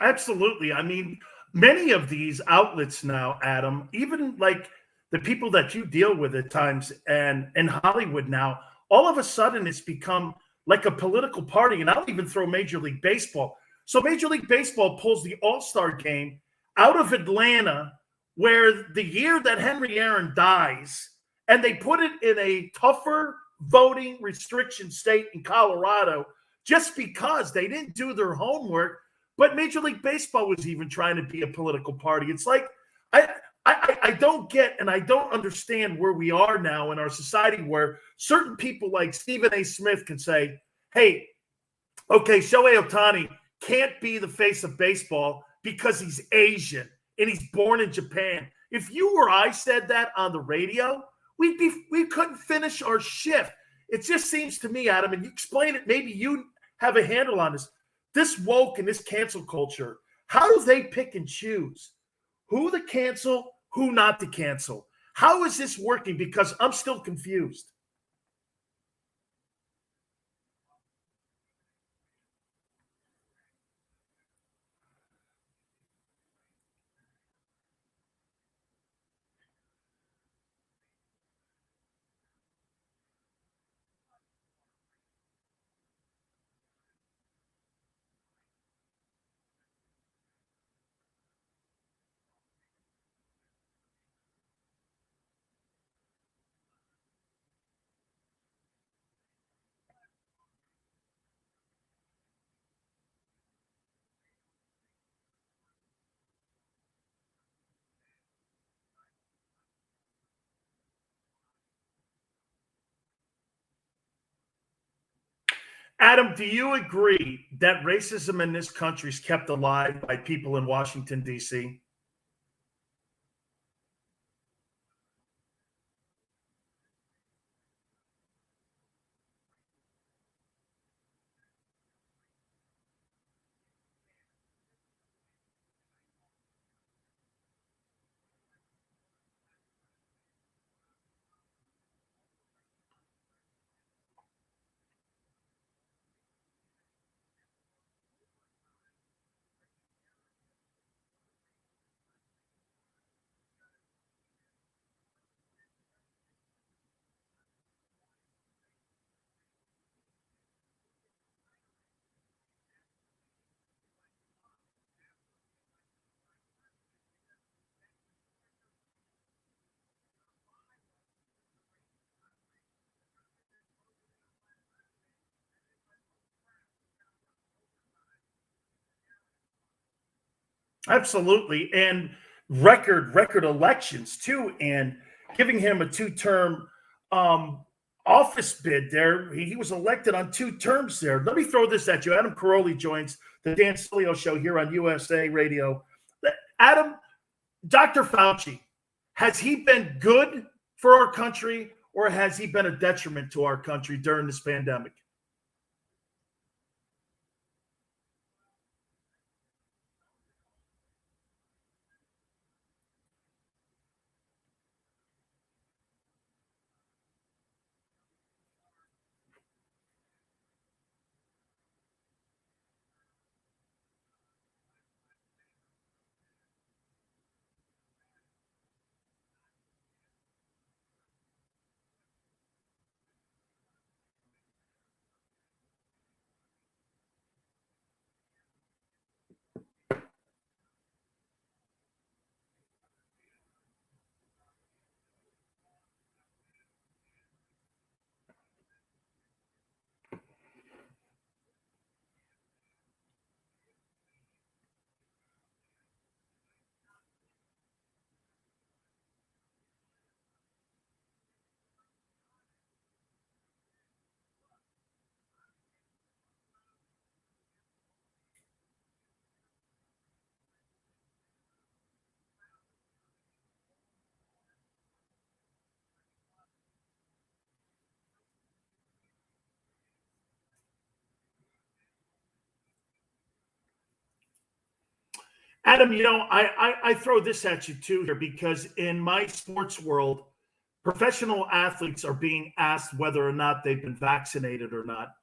Absolutely. I mean, many of these outlets now, Adam, even like the people that you deal with at times and in Hollywood now, all of a sudden it's become like a political party. And I'll even throw Major League Baseball. So Major League Baseball pulls the All-Star game out of Atlanta, where the year that Henry Aaron dies, and they put it in a tougher voting restriction state in Colorado just because they didn't do their homework. But Major League Baseball was even trying to be a political party. It's like I don't get and I don't understand where we are now in our society where certain people like Stephen A. Smith can say, hey, okay, Shohei Ohtani can't be the face of baseball because he's Asian and he's born in Japan. If you or I said that on the radio, we couldn't finish our shift. It just seems to me, Adam, and you explain it, maybe you have a handle on this woke and this cancel culture, how do they pick and choose who to cancel, who not to cancel? How is this working? Because I'm still confused. Adam, do you agree that racism in this country is kept alive by people in Washington, D.C.? Absolutely. And record elections too, and giving him a two-term um, office bid there. He was elected on 2 terms there. Let me throw this at you. Adam Caroli joins the Dan Sileo show here on USA Radio. Adam, Dr. Fauci, has he been good for our country or has he been a detriment to our country during this pandemic? Adam, I throw this at you too here because in my sports world, professional athletes are being asked whether or not they've been vaccinated or not.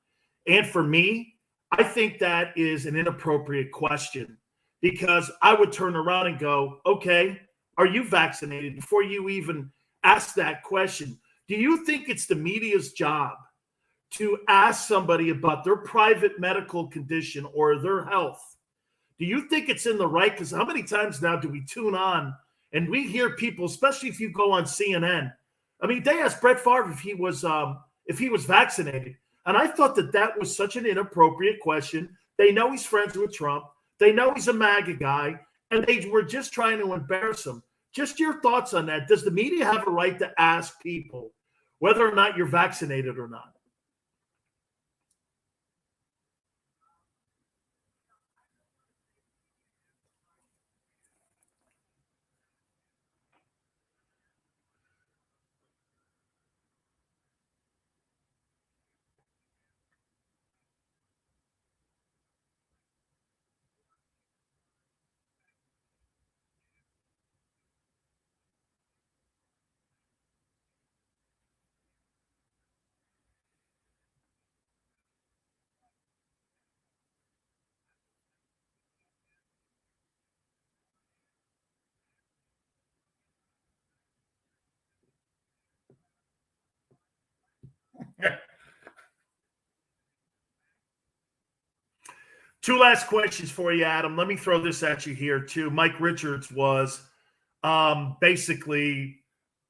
And for me, I think that is an inappropriate question because I would turn around and go, okay, are you vaccinated? Before you even ask that question, do you think it's the media's job to ask somebody about their private medical condition or their health? Do you think it's in the right? Because how many times now do we tune on and we hear people, especially if you go on CNN? I mean, they asked Brett Favre if he was vaccinated, and I thought that was such an inappropriate question. They know he's friends with Trump. They know he's a MAGA guy, and they were just trying to embarrass him. Just your thoughts on that. Does the media have a right to ask people whether or not you're vaccinated or not? Two last questions for you, Adam. Let me throw this at you here, too. Mike Richards was basically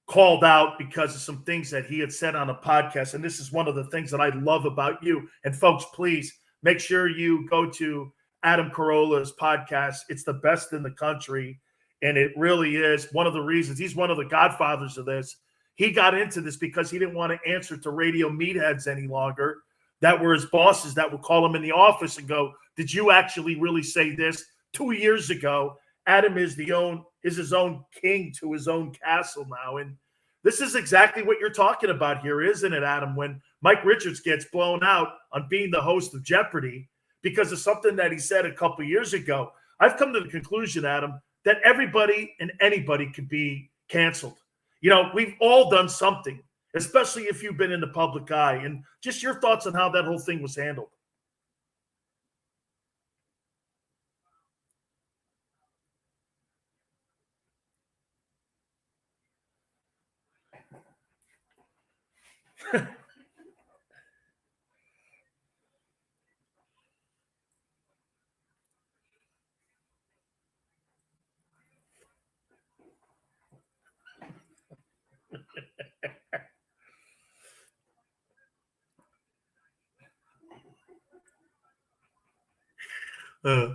called out because of some things that he had said on a podcast. And this is one of the things that I love about you. And folks, please make sure you go to Adam Carolla's podcast. It's the best in the country. And it really is one of the reasons. He's one of the godfathers of this. He got into this because he didn't want to answer to radio meatheads any longer. That were his bosses that would call him in the office and go, did you actually really say this? 2 years ago, Adam is his own king to his own castle now. And this is exactly what you're talking about here, isn't it, Adam? When Mike Richards gets blown out on being the host of Jeopardy because of something that he said a couple years ago. I've come to the conclusion, Adam, that everybody and anybody could be canceled. You know, we've all done something, especially if you've been in the public eye. And just your thoughts on how that whole thing was handled. Uh,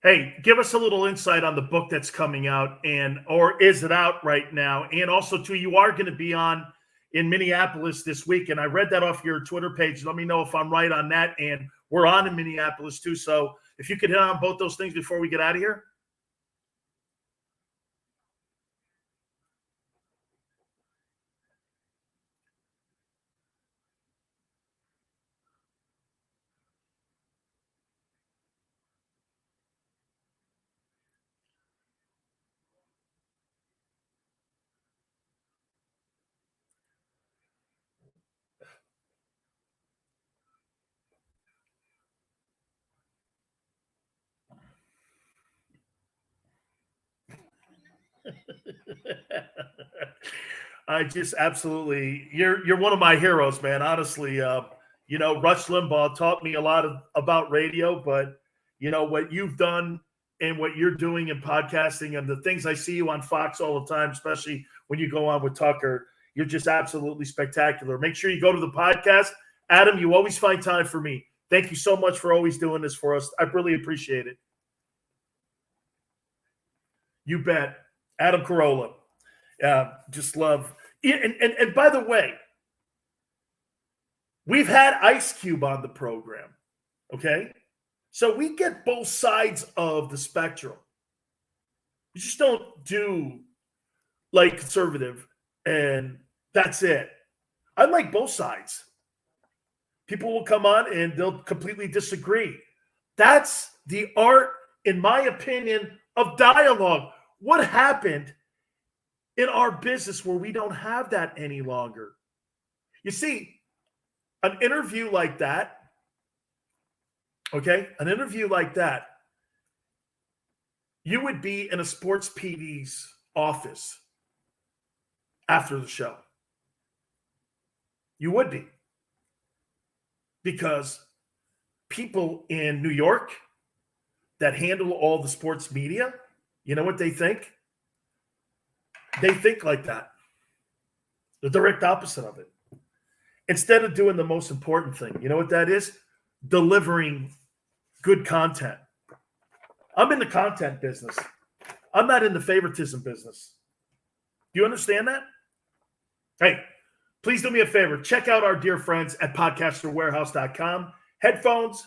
Hey, give us a little insight on the book that's coming out, or is it out right now? And also, too, you are going to be on in Minneapolis this week, and I read that off your Twitter page. Let me know if I'm right on that. And we're on in Minneapolis too. So if you could hit on both those things before we get out of here. I just absolutely, you're one of my heroes, man. Honestly, Rush Limbaugh taught me a lot about radio, but what you've done and what you're doing in podcasting and the things I see you on Fox all the time, especially when you go on with Tucker, you're just absolutely spectacular. Make sure you go to the podcast. Adam, you always find time for me. Thank you so much for always doing this for us. I really appreciate it. You bet. Adam Carolla. Just love. And by the way, we've had Ice Cube on the program. Okay. So we get both sides of the spectrum. We just don't do like conservative and that's it. I like both sides. People will come on and they'll completely disagree. That's the art, in my opinion, of dialogue. What happened in our business where we don't have that any longer? You see, an interview like that, okay, an interview like that, you would be in a sports PD's office after the show. You would be. Because people in New York that handle all the sports media, you know what they think? They think like that. The direct opposite of it. Instead of doing the most important thing, you know what that is? Delivering good content. I'm in the content business. I'm not in the favoritism business. Do you understand that? Hey, please do me a favor. Check out our dear friends at podcasterwarehouse.com. Headphones,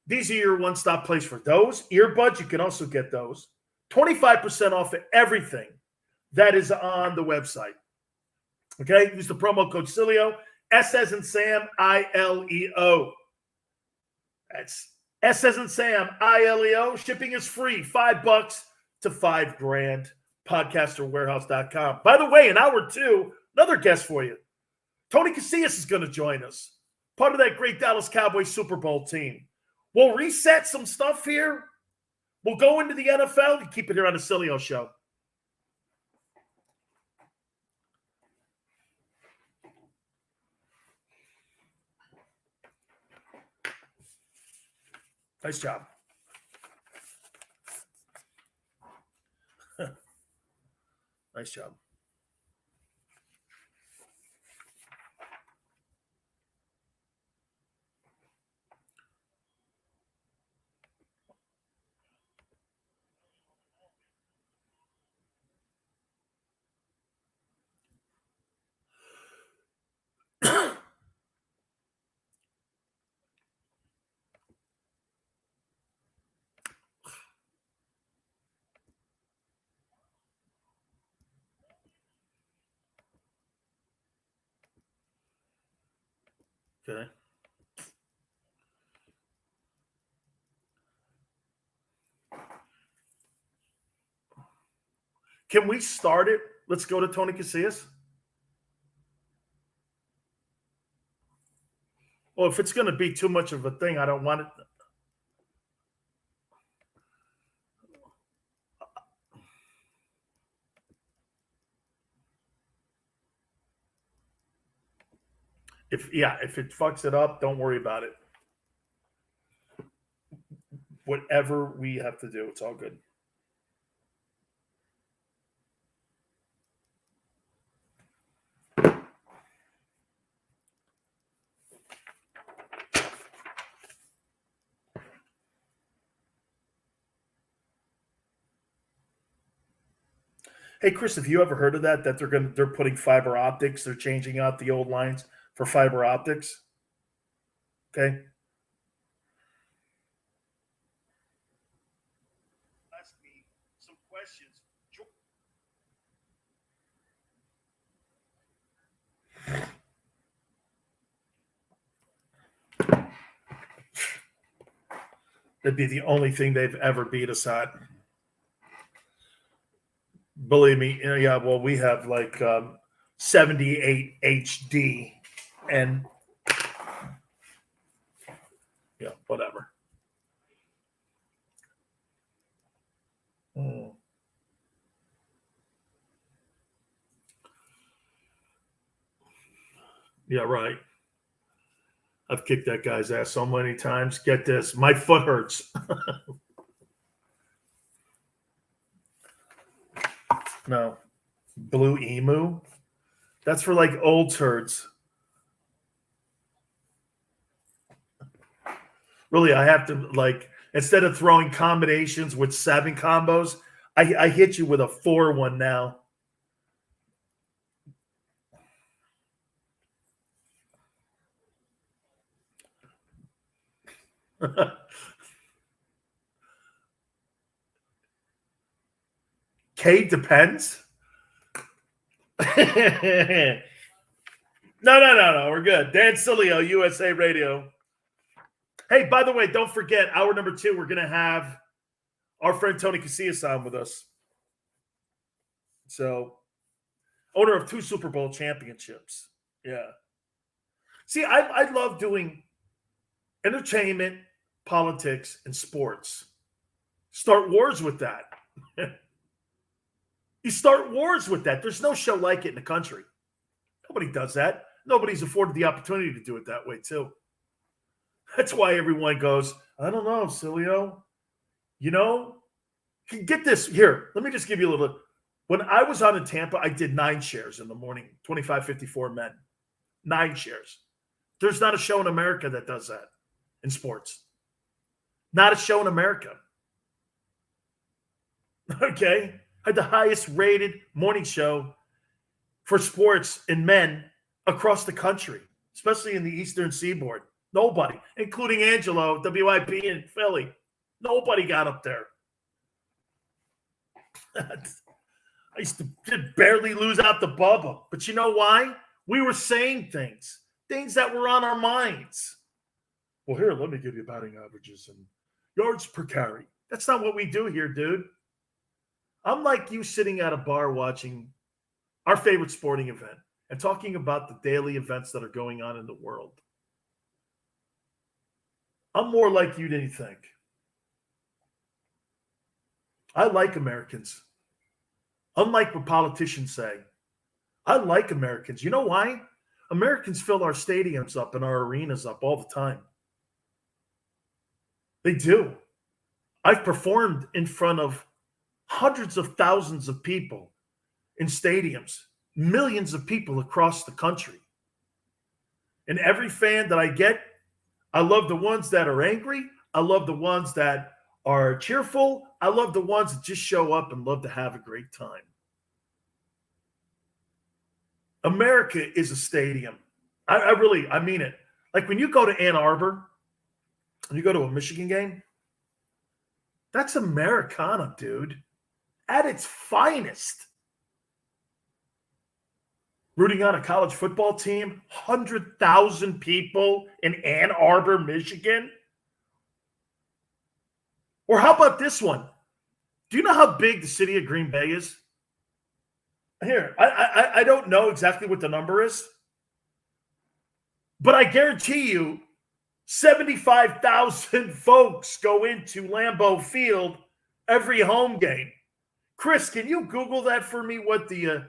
these are your one-stop place for those. Earbuds, you can also get those. 25% off of everything that is on the website. Okay? Use the promo code Sileo, S as in Sam, I-L-E-O. That's S as in Sam, I-L-E-O. Shipping is free, $5 to $5,000. Podcasterwarehouse.com. By the way, in hour 2, another guest for you. Tony Casillas is going to join us. Part of that great Dallas Cowboys Super Bowl team. We'll reset some stuff here. We'll go into the NFL and keep it here on the Sileo Show. Nice job. Nice job. Okay. Can we start it? Let's go to Tony Casillas. Well, if it's going to be too much of a thing, I don't want it. If it fucks it up, don't worry about it. Whatever we have to do, it's all good. Hey, Chris, have you ever heard of that? That they're putting fiber optics. They're changing out the old lines for fiber optics. Okay. Ask me some questions. That'd be the only thing they've ever beat us at. Believe me, yeah. Well, we have like 78 HD, and yeah, whatever. Yeah, right. I've kicked that guy's ass so many times. Get this, my foot hurts. No, Blue Emu. That's for like old turds. Really, I have to like instead of throwing combinations with 7 combos, I hit you with a 4-1 now. K depends. No. We're good. Dan Sileo, USA Radio. Hey, by the way, don't forget, hour number 2, we're going to have our friend Tony Casillas on with us. So, owner of 2 Super Bowl championships. Yeah. See, I love doing entertainment, politics, and sports. Start wars with that. You start wars with that. There's no show like it in the country. Nobody does that. Nobody's afforded the opportunity to do it that way, too. That's why everyone goes, I don't know, Sileo. You know, get this. Here, let me just give you a little. When I was on in Tampa, I did 9 shares in the morning, 25-54 men. 9 shares. There's not a show in America that does that in sports. Not a show in America. Okay? I had the highest rated morning show for sports in men across the country, especially in the Eastern Seaboard. Nobody, including Angelo, WIP in Philly. Nobody got up there. I used to barely lose out the Bubba. But you know why? We were saying things that were on our minds. Well, here, let me give you batting averages and yards per carry. That's not what we do here, dude. I'm like you sitting at a bar watching our favorite sporting event and talking about the daily events that are going on in the world. I'm more like you than you think. I like Americans. Unlike what politicians say, I like Americans. You know why? Americans fill our stadiums up and our arenas up all the time. They do. I've performed in front of hundreds of thousands of people in stadiums, millions of people across the country. And every fan that I get, I love the ones that are angry. I love the ones that are cheerful. I love the ones that just show up and love to have a great time. America is a stadium. I mean it. Like when you go to Ann Arbor and you go to a Michigan game, that's Americana, dude. At its finest. Rooting on a college football team, 100,000 people in Ann Arbor, Michigan. Or how about this one? Do you know how big the city of Green Bay is? Here, I don't know exactly what the number is, but I guarantee you 75,000 folks go into Lambeau Field every home game. Chris, can you Google that for me, what the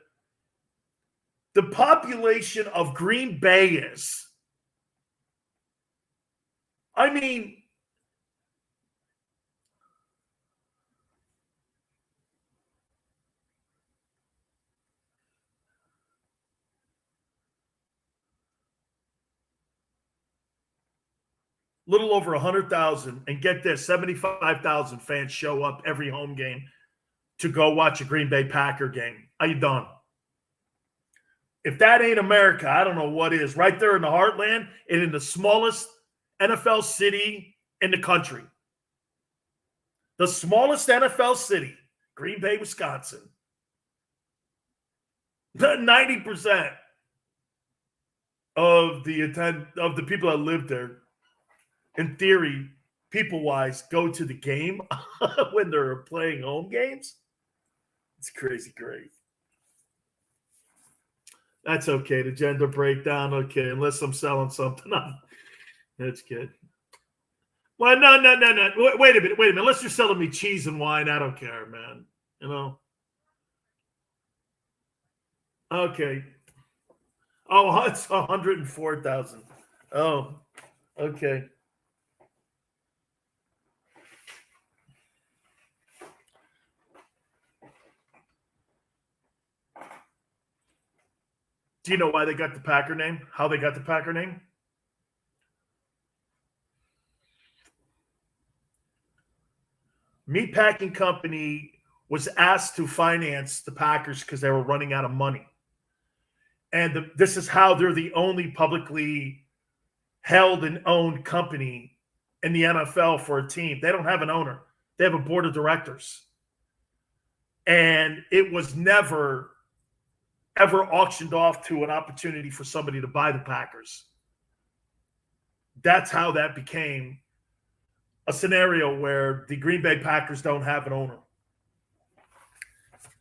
population of Green Bay is? I mean, little over 100,000, and get this, 75,000 fans show up every home game to go watch a Green Bay Packer game. How you done? If that ain't America, I don't know what is. Right there in the heartland and in the smallest NFL city in the country. The smallest NFL city, Green Bay, Wisconsin. 90% of the people that live there, in theory, people-wise, go to the game when they're playing home games. It's crazy great. That's okay. The gender breakdown, okay, unless I'm selling something. That's good. Well, no. Wait a minute. Unless you're selling me cheese and wine, I don't care, man. You know? Okay. Oh, it's 104,000. Oh, okay. Do you know why they got the Packer name? How they got the Packer name? Meatpacking Company was asked to finance the Packers because they were running out of money. And this is how they're the only publicly held and owned company in the NFL for a team. They don't have an owner. They have a board of directors. And it was never, ever auctioned off to an opportunity for somebody to buy the Packers. That's how that became a scenario where the Green Bay Packers don't have an owner.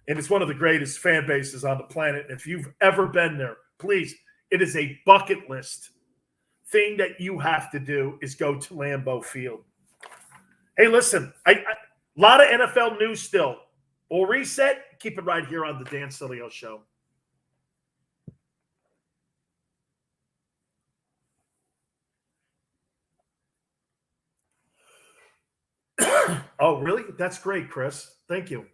And it's one of the greatest fan bases on the planet. If you've ever been there, please, it is a bucket list thing that you have to do is go to Lambeau Field. Hey, listen, a lot of NFL news still. We'll reset. Keep it right here on the Dan Sileo Show. Oh, really? That's great, Chris. Thank you.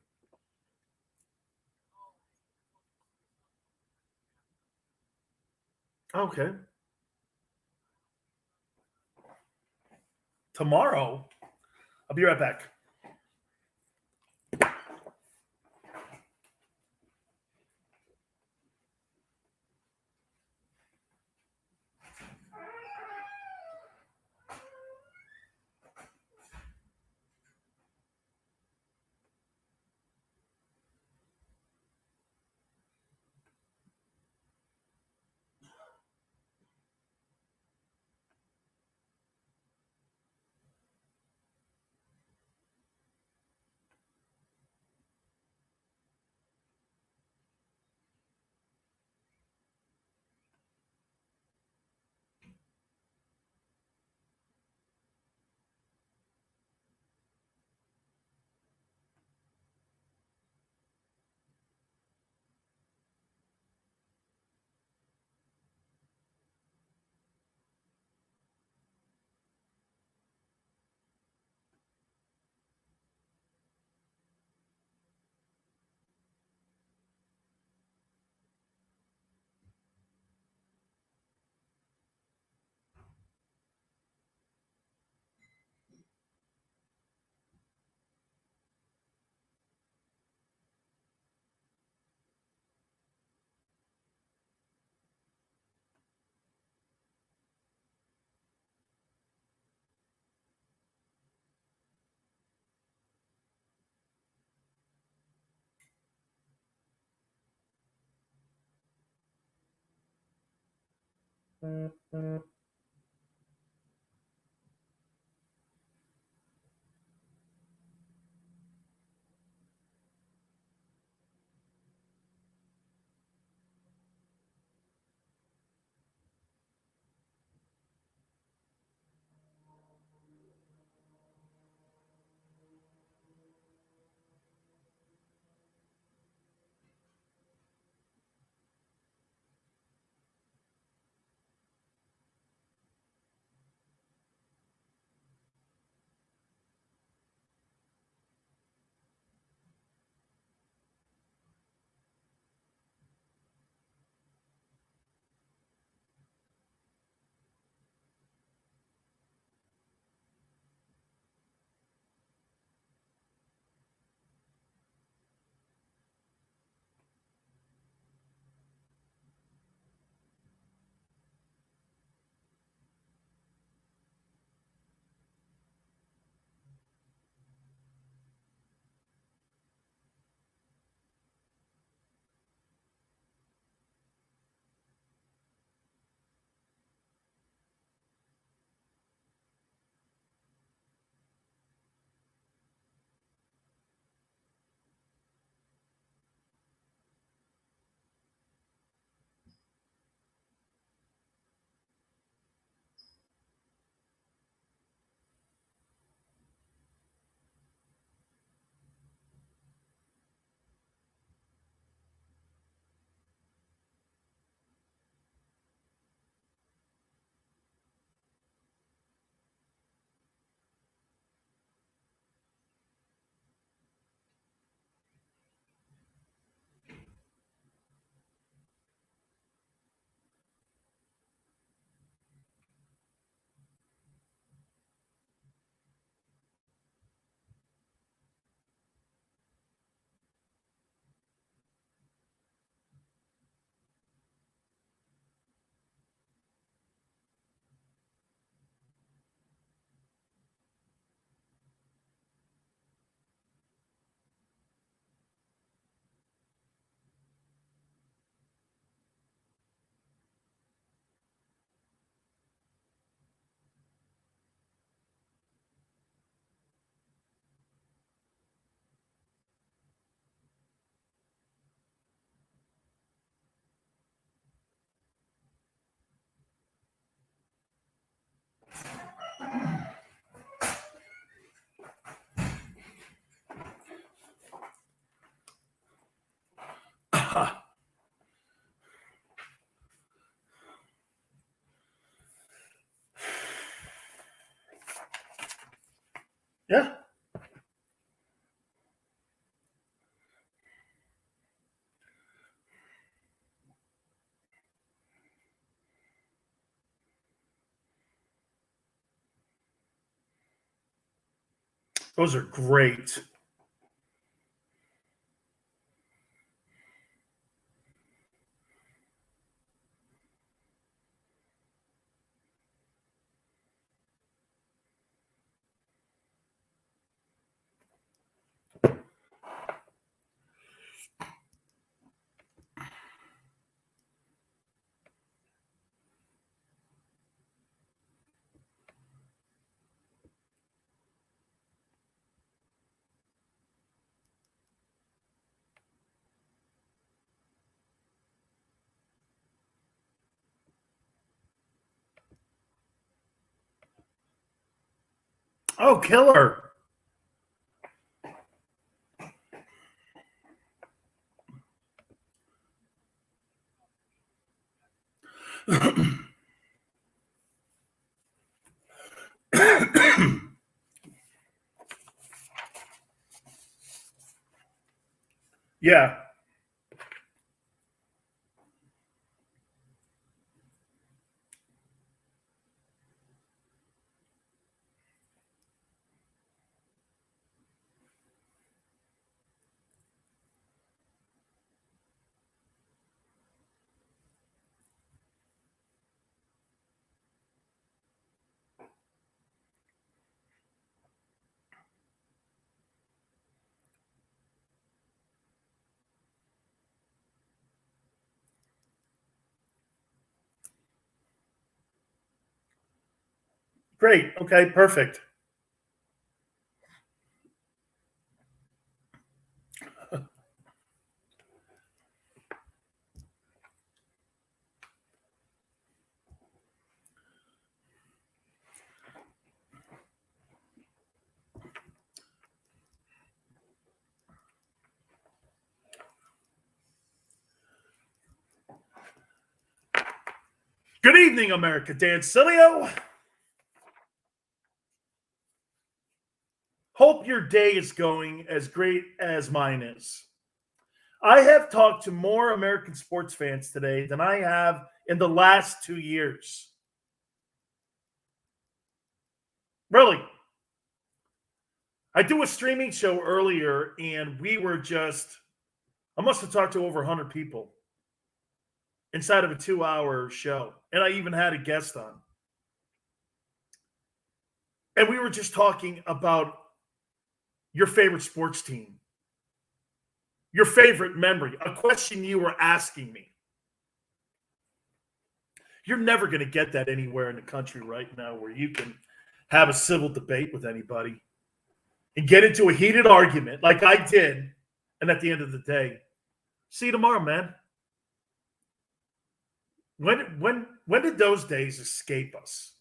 Okay. Tomorrow, I'll be right back. Yeah. Those are great. Oh, killer. Yeah. Great. Okay, perfect. Good evening, America. Dan Sileo. Hope your day is going as great as mine is. I have talked to more American sports fans today than I have in the last 2 years. Really. I do a streaming show earlier, and I must have talked to over 100 people inside of a 2-hour show. And I even had a guest on. And we were just talking about your favorite sports team, your favorite memory, a question you were asking me. You're never going to get that anywhere in the country right now where you can have a civil debate with anybody and get into a heated argument like I did. And at the end of the day, see you tomorrow, man. When did those days escape us?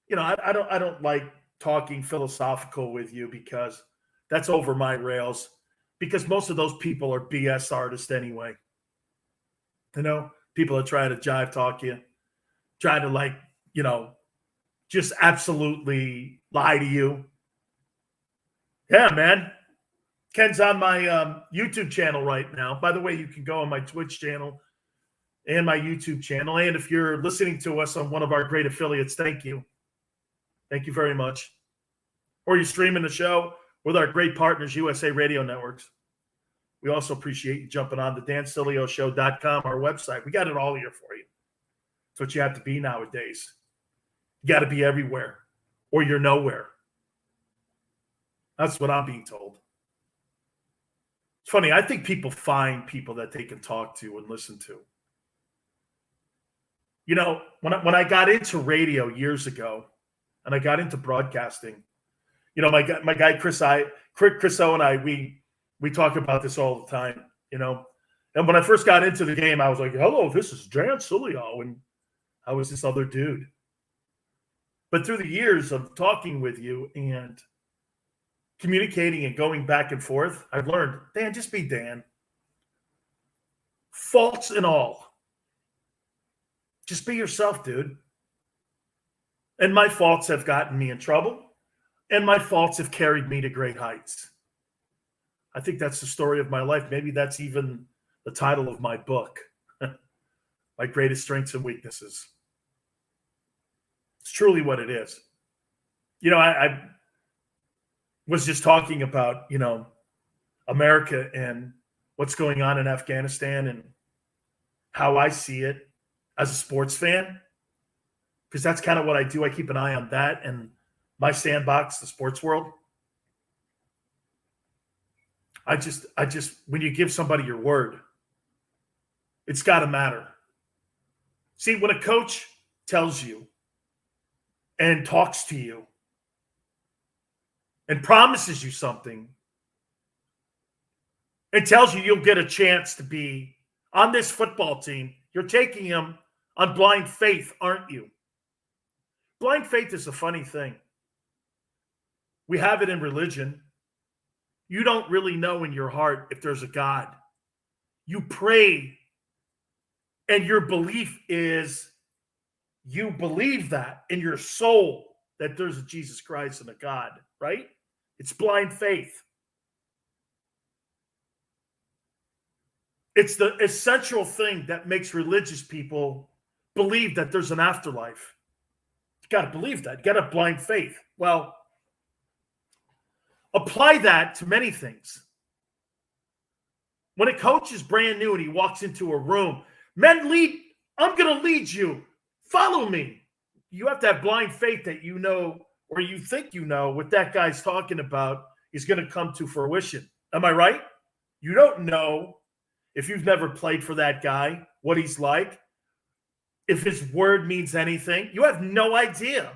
You know, I don't like talking philosophical with you because that's over my rails. Because most of those people are BS artists anyway. You know, people that try to jive talk you, try to just absolutely lie to you. Yeah, man. Ken's on my YouTube channel right now. By the way, you can go on my Twitch channel and my YouTube channel. And if you're listening to us on one of our great affiliates, thank you. Thank you very much. Or you're streaming the show with our great partners, USA Radio Networks. We also appreciate you jumping on the DanSilioShow.com, our website. We got it all here for you. That's what you have to be nowadays. You got to be everywhere or you're nowhere. That's what I'm being told. It's funny. I think people find people that they can talk to and listen to. You know, when I got into radio years ago and I got into broadcasting, you know, my guy Chris O and I, we talk about this all the time, you know. And when I first got into the game, I was like, hello, this is Dan Sileo. And I was this other dude. But through the years of talking with you and communicating and going back and forth, I've learned, Dan, just be Dan. faults and all. Just be yourself, dude. And my faults have gotten me in trouble, and my faults have carried me to great heights. I think that's the story of my life. Maybe that's even the title of my book, My Greatest Strengths and Weaknesses. It's truly what it is. I was just talking about, America and what's going on in Afghanistan and how I see it as a sports fan, because that's kind of what I do. I keep an eye on that and my sandbox, the sports world. I just, when you give somebody your word, it's got to matter. See, when a coach tells you and talks to you and promises you something and tells you you'll get a chance to be on this football team, you're taking him on blind faith, aren't you? Blind faith is a funny thing. We have it in religion. You don't really know in your heart if there's a God. You pray, and your belief is you believe that in your soul that there's a Jesus Christ and a God, right? It's blind faith. It's the essential thing that makes religious people believe that there's an afterlife. You got to believe that. You got to have blind faith. Well, apply that to many things. When a coach is brand new and he walks into a room, men lead, I'm going to lead you. Follow me. You have to have blind faith that you know, or you think you know, what that guy's talking about is going to come to fruition. Am I right? You don't know, if you've never played for that guy, what he's like, if his word means anything. You have no idea.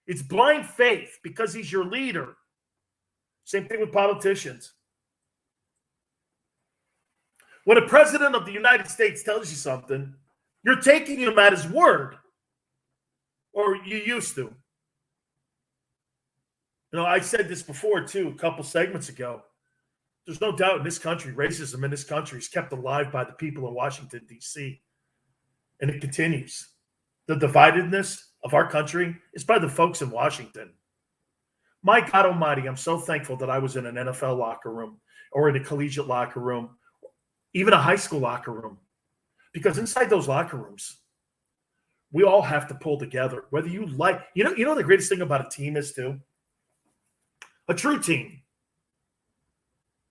It's blind faith because he's your leader. Same thing with politicians. When a president of the United States tells you something, you're taking him at his word, or you used to. I said this before, too, a couple segments ago. There's no doubt in this country, racism in this country is kept alive by the people in Washington, D.C., and it continues. The dividedness of our country is by the folks in Washington. My God Almighty, I'm so thankful that I was in an NFL locker room or in a collegiate locker room, even a high school locker room, because inside those locker rooms, we all have to pull together. Whether you like, the greatest thing about a team is too, a true team,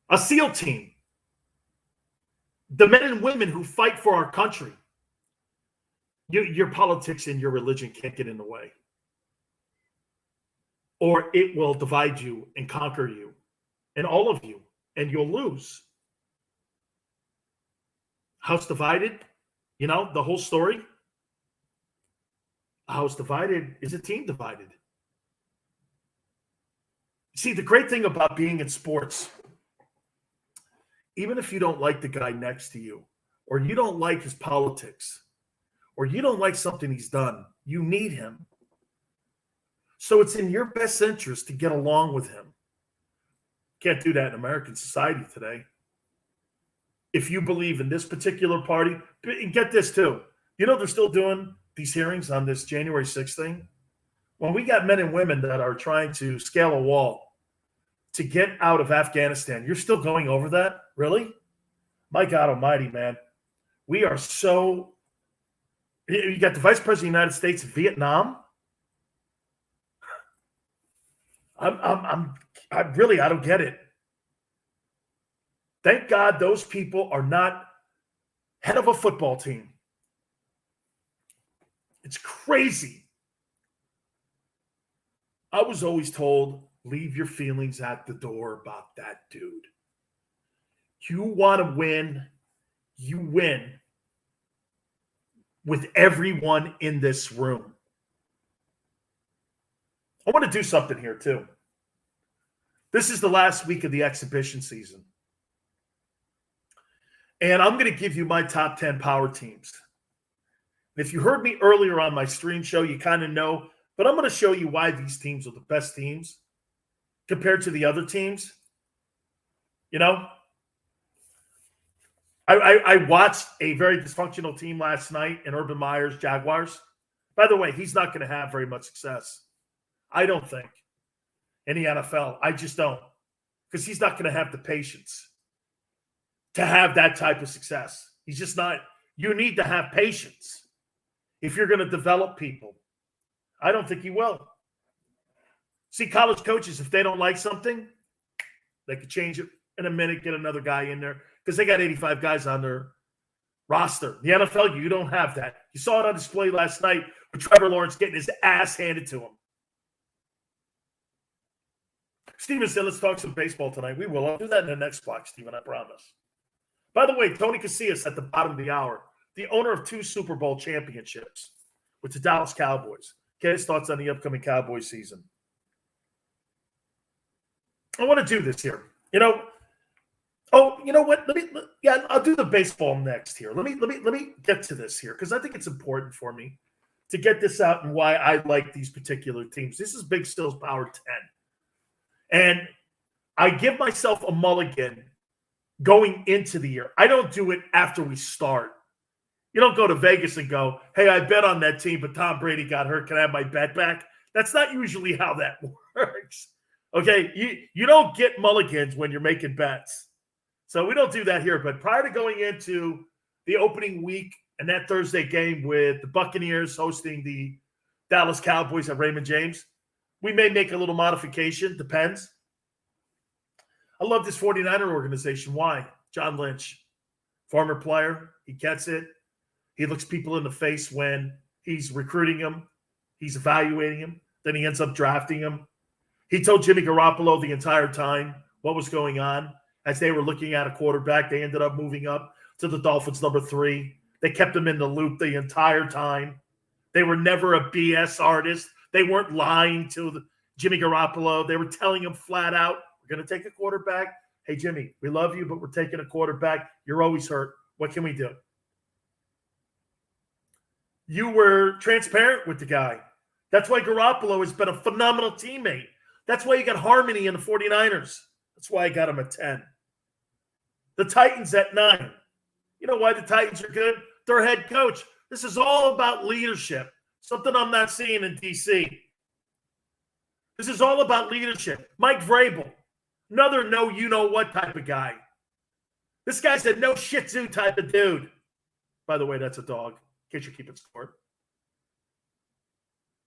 a SEAL team, the men and women who fight for our country. Your politics and your religion can't get in the way, or it will divide you and conquer you and all of you, and you'll lose. House divided, the whole story. A house divided is a team divided. See, the great thing about being in sports, even if you don't like the guy next to you, or you don't like his politics, or you don't like something he's done, you need him. So it's in your best interest to get along with him. Can't do that in American society today. If you believe in this particular party, get this too. They're still doing these hearings on this January 6th thing. When we got men and women that are trying to scale a wall to get out of Afghanistan, you're still going over that? Really? My God Almighty, man. We are so... You got the Vice President of the United States in Vietnam. I don't get it. Thank God those people are not head of a football team. It's crazy. I was always told, leave your feelings at the door about that dude. You want to win, you win with everyone in this room. I want to do something here too. This is the last week of the exhibition season. And I'm going to give you my top 10 power teams. If you heard me earlier on my stream show, you kind of know, but I'm going to show you why these teams are the best teams compared to the other teams. I watched a very dysfunctional team last night in Urban Meyer's Jaguars. By the way, he's not going to have very much success. I don't think in the NFL. I just don't, because he's not going to have the patience to have that type of success. He's just not. You need to have patience if you're going to develop people. I don't think he will. See, college coaches, if they don't like something, they could change it in a minute, get another guy in there, because they got 85 guys on their roster. The NFL, you don't have that. You saw it on display last night with Trevor Lawrence getting his ass handed to him. Steven said, let's talk some baseball tonight. We will. I'll do that in the next block, Steven, I promise. By the way, Tony Casillas at the bottom of the hour, the owner of 2 Super Bowl championships with the Dallas Cowboys. Get his thoughts on the upcoming Cowboys season. I want to do this here. You know what? I'll do the baseball next here. Let me get to this here, because I think it's important for me to get this out and why I like these particular teams. This is Big Still's Power 10. And I give myself a mulligan going into the year. I don't do it after we start. You don't go to Vegas and go, hey, I bet on that team, but Tom Brady got hurt. Can I have my bet back? That's not usually how that works. Okay, you don't get mulligans when you're making bets. So we don't do that here. But prior to going into the opening week and that Thursday game with the Buccaneers hosting the Dallas Cowboys at Raymond James, we may make a little modification. Depends. I love this 49er organization. Why? John Lynch, former player. He gets it. He looks people in the face when he's recruiting them. He's evaluating him. Then he ends up drafting him. He told Jimmy Garoppolo the entire time what was going on. As they were looking at a quarterback, they ended up moving up to the Dolphins number 3. They kept him in the loop the entire time. They were never a BS artist. They weren't lying to Jimmy Garoppolo. They were telling him flat out, we're going to take a quarterback. Hey, Jimmy, we love you, but we're taking a quarterback. You're always hurt. What can we do? You were transparent with the guy. That's why Garoppolo has been a phenomenal teammate. That's why you got harmony in the 49ers. That's why I got him at 10. The Titans at 9. You know why the Titans are good? Their head coach. This is all about leadership. Something I'm not seeing in D.C. This is all about leadership. Mike Vrabel, another know-you-know-what type of guy. This guy's a no-shih-tzu type of dude. By the way, that's a dog, in case you're keeping score.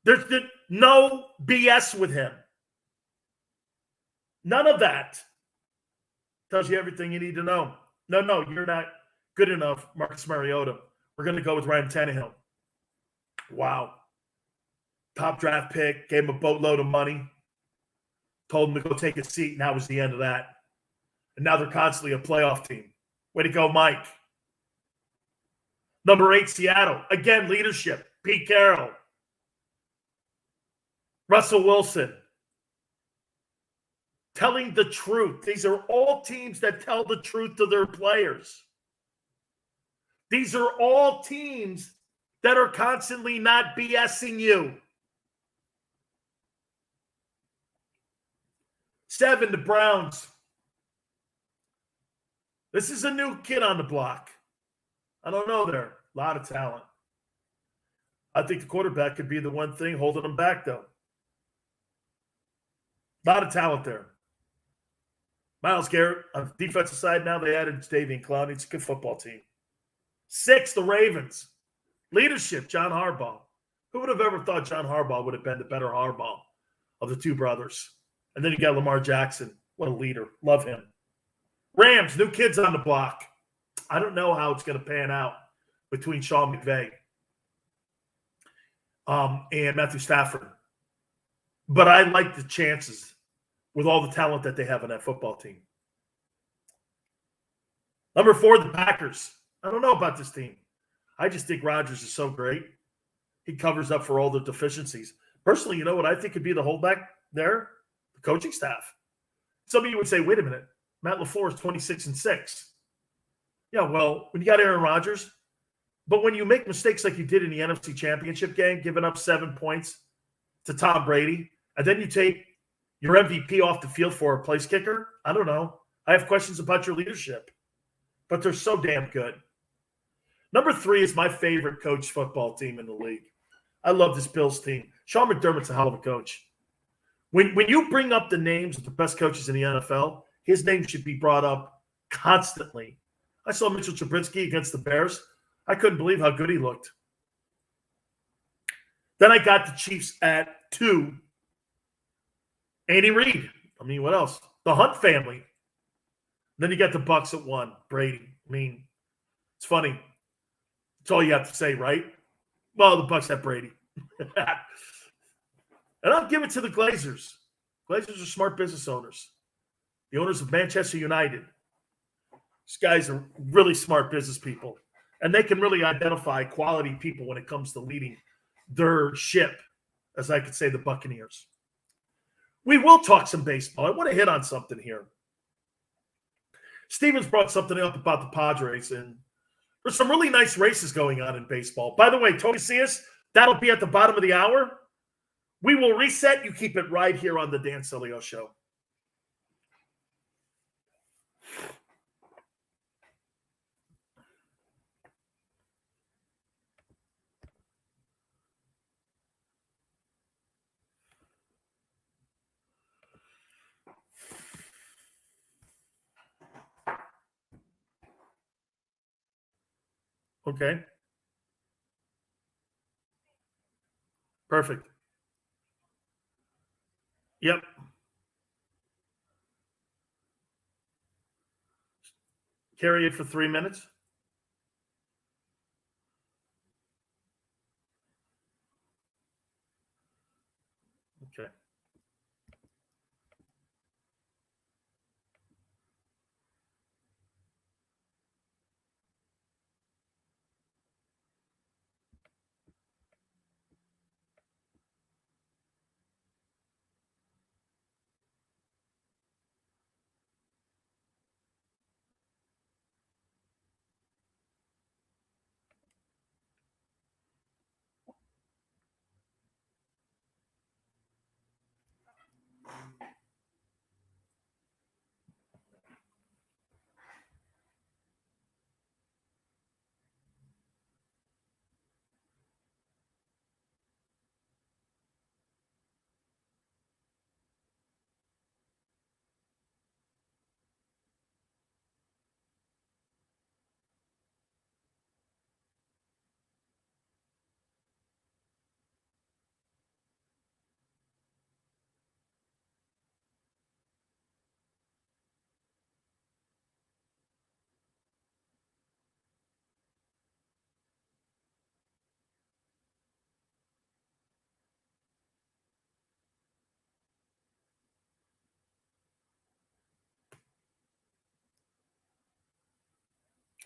There's no BS with him. None of that. Tells you everything you need to know. No, you're not good enough, Marcus Mariota. We're going to go with Ryan Tannehill. Wow. Top draft pick, gave him a boatload of money, told him to go take a seat, and that was the end of that. And now they're constantly a playoff team. Way to go, Mike. Number 8, Seattle. Again, leadership. Pete Carroll. Russell Wilson. Telling the truth. These are all teams that tell the truth to their players. These are all teams that are constantly not BSing you. 7, the Browns. This is a new kid on the block. I don't know there. A lot of talent. I think the quarterback could be the one thing holding them back, though. A lot of talent there. Myles Garrett, on the defensive side now, they added Davian Clowney. It's a good football team. 6, the Ravens. Leadership, John Harbaugh. Who would have ever thought John Harbaugh would have been the better Harbaugh of the two brothers? And then you got Lamar Jackson. What a leader. Love him. Rams, new kids on the block. I don't know how it's going to pan out between Sean McVay and Matthew Stafford. But I like the chances with all the talent that they have on that football team. Number 4, the Packers. I don't know about this team. I just think Rodgers is so great. He covers up for all the deficiencies. Personally, you know what I think could be the holdback there? The coaching staff. Some of you would say, wait a minute, Matt LaFleur is 26-6. Yeah, well, when you got Aaron Rodgers, but when you make mistakes like you did in the NFC Championship game, giving up 7 points to Tom Brady, and then you take your MVP off the field for a place kicker, I don't know. I have questions about your leadership. but they're so damn good. Number 3 is my favorite coach football team in the league. I love this Bills team. Sean McDermott's a hell of a coach. When you bring up the names of the best coaches in the NFL, his name should be brought up constantly. I saw Mitchell Trubisky against the Bears. I couldn't believe how good he looked. Then I got the Chiefs at 2. Andy Reid. I mean, what else? The Hunt family. Then you got the Bucks at 1. Brady. I mean, it's funny. That's all you have to say, right? Well, the Bucks have Brady. And I'll give it to the Glazers. Glazers are smart business owners. The owners of Manchester United. These guys are really smart business people. And they can really identify quality people when it comes to leading their ship, as I could say, the Buccaneers. We will talk some baseball. I want to hit on something here. Stevens brought something up about the Padres, and there's some really nice races going on in baseball. By the way, Tony Cias, that'll be at the bottom of the hour. We will reset. You keep it right here on the Dan Sileo Show. Okay. Perfect. Yep. Carry it for 3 minutes. Okay.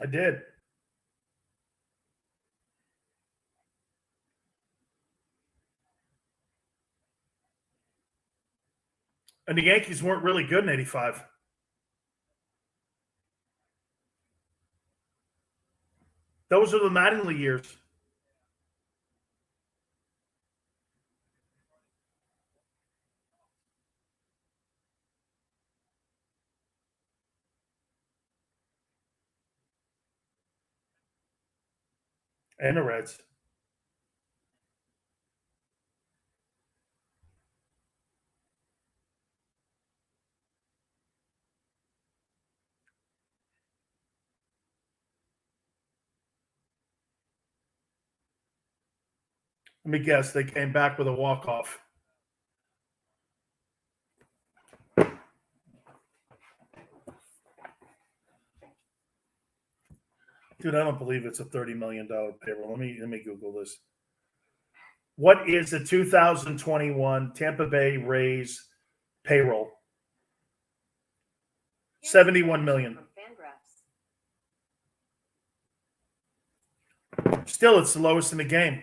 I did. And the Yankees weren't really good in 85. Those are the Mattingly years. And the Reds. Let me guess. They came back with a walk-off. Dude, I don't believe it's a $30 million payroll. Let me Google this. What is the 2021 Tampa Bay Rays payroll? 71 million. From Fangraphs. Still, it's the lowest in the game.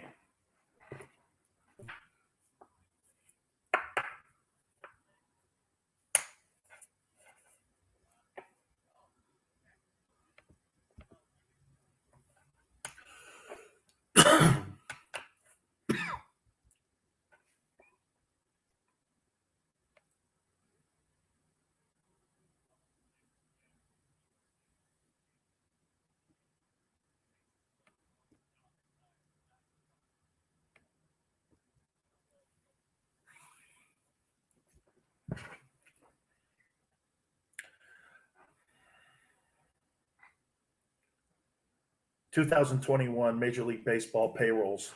2021 Major League Baseball payrolls.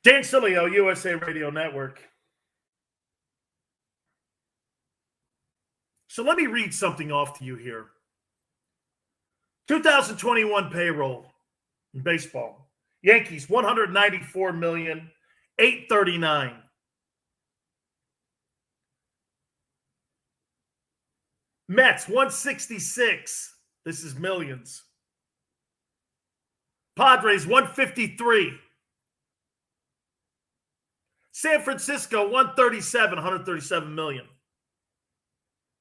Dan Sileo, USA Radio Network. So let me read something off to you here. 2021 payroll in baseball. Yankees, $194,839,000. Mets, 166. This is millions. Padres, 153. San Francisco, 137, 137 million.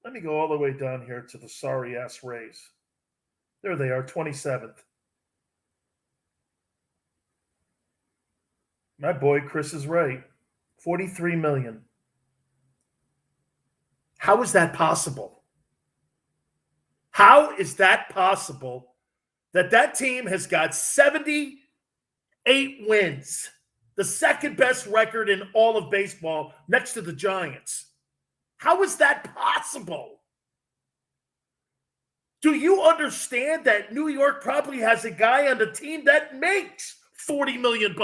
Let me go all the way down here to the sorry-ass Rays. There they are, 27th. My boy Chris is right. 43 million. How is that possible? How is that possible that that team has got 78 wins, the second best record in all of baseball next to the Giants? How is that possible? Do you understand that New York probably has a guy on the team that makes $40 million?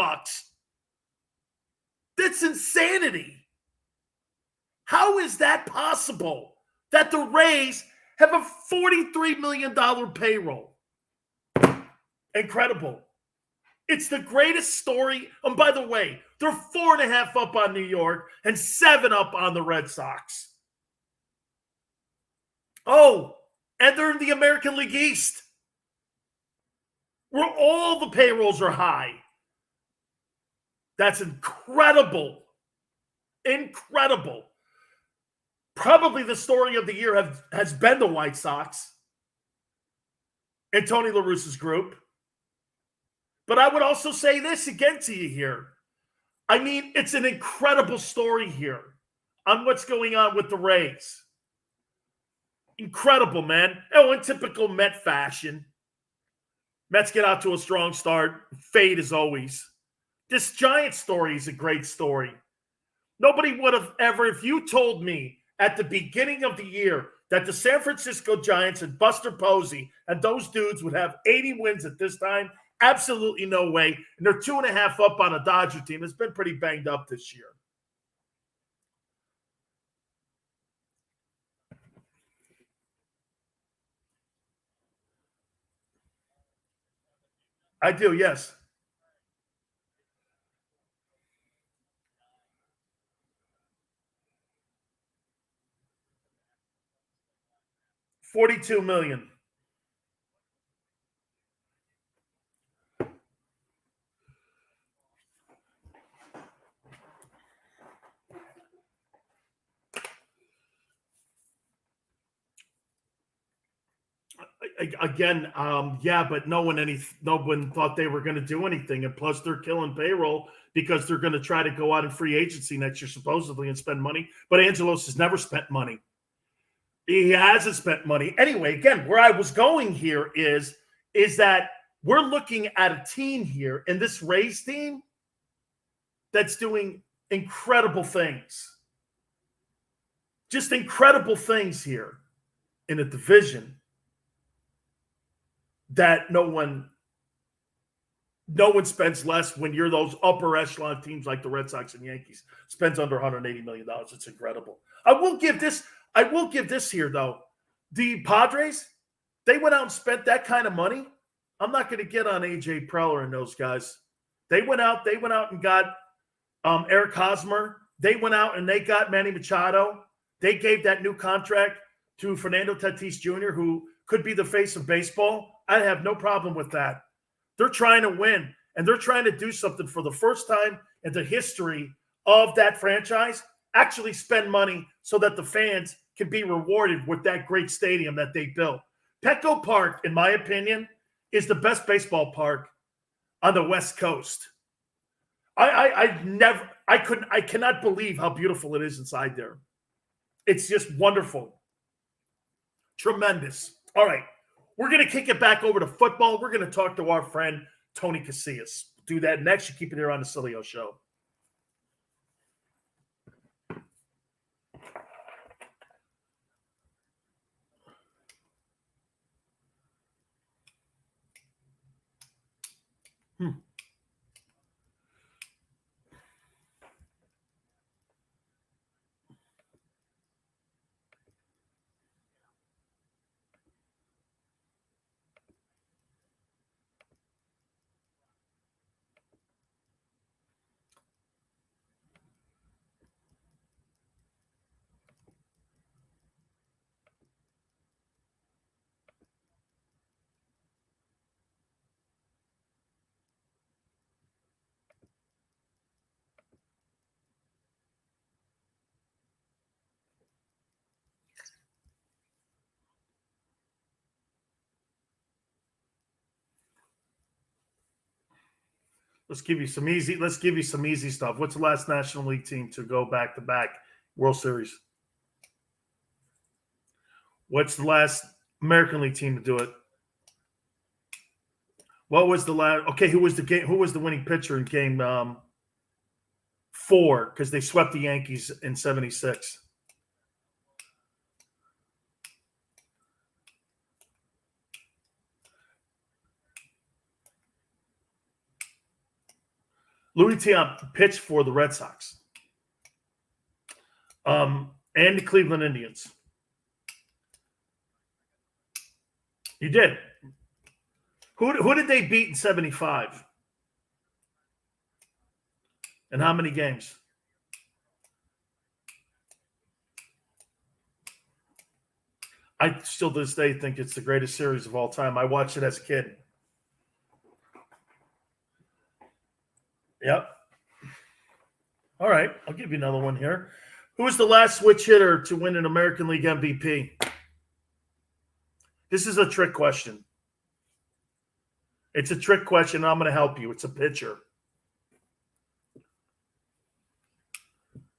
That's insanity. How is that possible that the Rays have a $43 million payroll? Incredible. It's the greatest story. And by the way, they're 4.5 up on New York and 7 up on the Red Sox. Oh, and they're in the American League East, where all the payrolls are high. That's incredible. Incredible. Probably the story of the year has been the White Sox and Tony La Russa's group. But I would also say this again to you here. I mean, it's an incredible story here on what's going on with the Rays. Incredible, man. Oh, in typical Met fashion. Mets get out to a strong start. Fade as always. This Giant story is a great story. Nobody would have ever, if you told me at the beginning of the year that the San Francisco Giants and Buster Posey and those dudes would have 80 wins at this time, absolutely no way. And they're 2.5 up on a Dodger team that's been pretty banged up this year. I do, yes. $42 million. Again, yeah, but no one thought they were going to do anything, and plus they're killing payroll because they're going to try to go out in free agency next year supposedly and spend money. But Angelos has never spent money. He hasn't spent money. Anyway, again, where I was going here is that we're looking at a team here in this Rays team that's doing incredible things. Just incredible things here in a division that no one spends less when you're those upper echelon teams like the Red Sox and Yankees. Spends under $180 million. It's incredible. I will give this here, though. The Padres, they went out and spent that kind of money. I'm not going to get on A.J. Preller and those guys. They went out and got Eric Hosmer. They went out and they got Manny Machado. They gave that new contract to Fernando Tatis Jr., who could be the face of baseball. I have no problem with that. They're trying to win, and they're trying to do something for the first time in the history of that franchise, actually spend money so that the fans can be rewarded with that great stadium that they built. Petco Park, in my opinion, is the best baseball park on the West Coast. I cannot believe how beautiful it is inside there. It's just wonderful. Tremendous. All right. We're going to kick it back over to football. We're going to talk to our friend, Tony Casillas. Do that next. You keep it here on the Sileo Show. Let's give you some easy stuff. What's the last National League team to go back-to-back World Series? What's the last American League team to do it? What was the last? Okay, who was the winning pitcher in game 4? Because they swept the Yankees in '76. Louis Tiant pitched for the Red Sox and the Cleveland Indians. You did. Who did they beat in '75? And how many games? I still to this day think it's the greatest series of all time. I watched it as a kid. Yep. All right, I'll give you another one here. Who was the last switch hitter to win an American League MVP? This is a trick question. It's a trick question. I'm going to help you. It's a pitcher.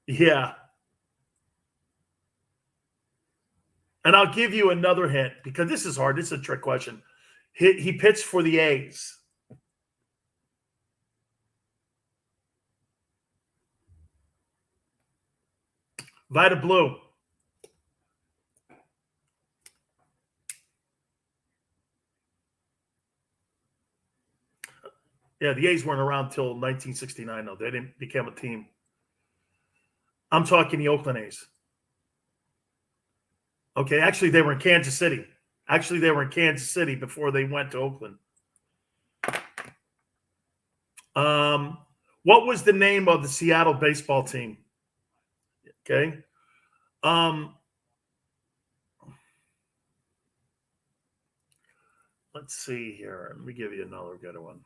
Yeah. And I'll give you another hint because this is hard. This is a trick question. He pitched for the A's. Vita Blue. Yeah, the A's weren't around till 1969, though. They didn't become a team. I'm talking the Oakland A's. Okay, actually, they were in Kansas City. Before they went to Oakland. What was the name of the Seattle baseball team? Okay. Let's see here. Let me give you another good one.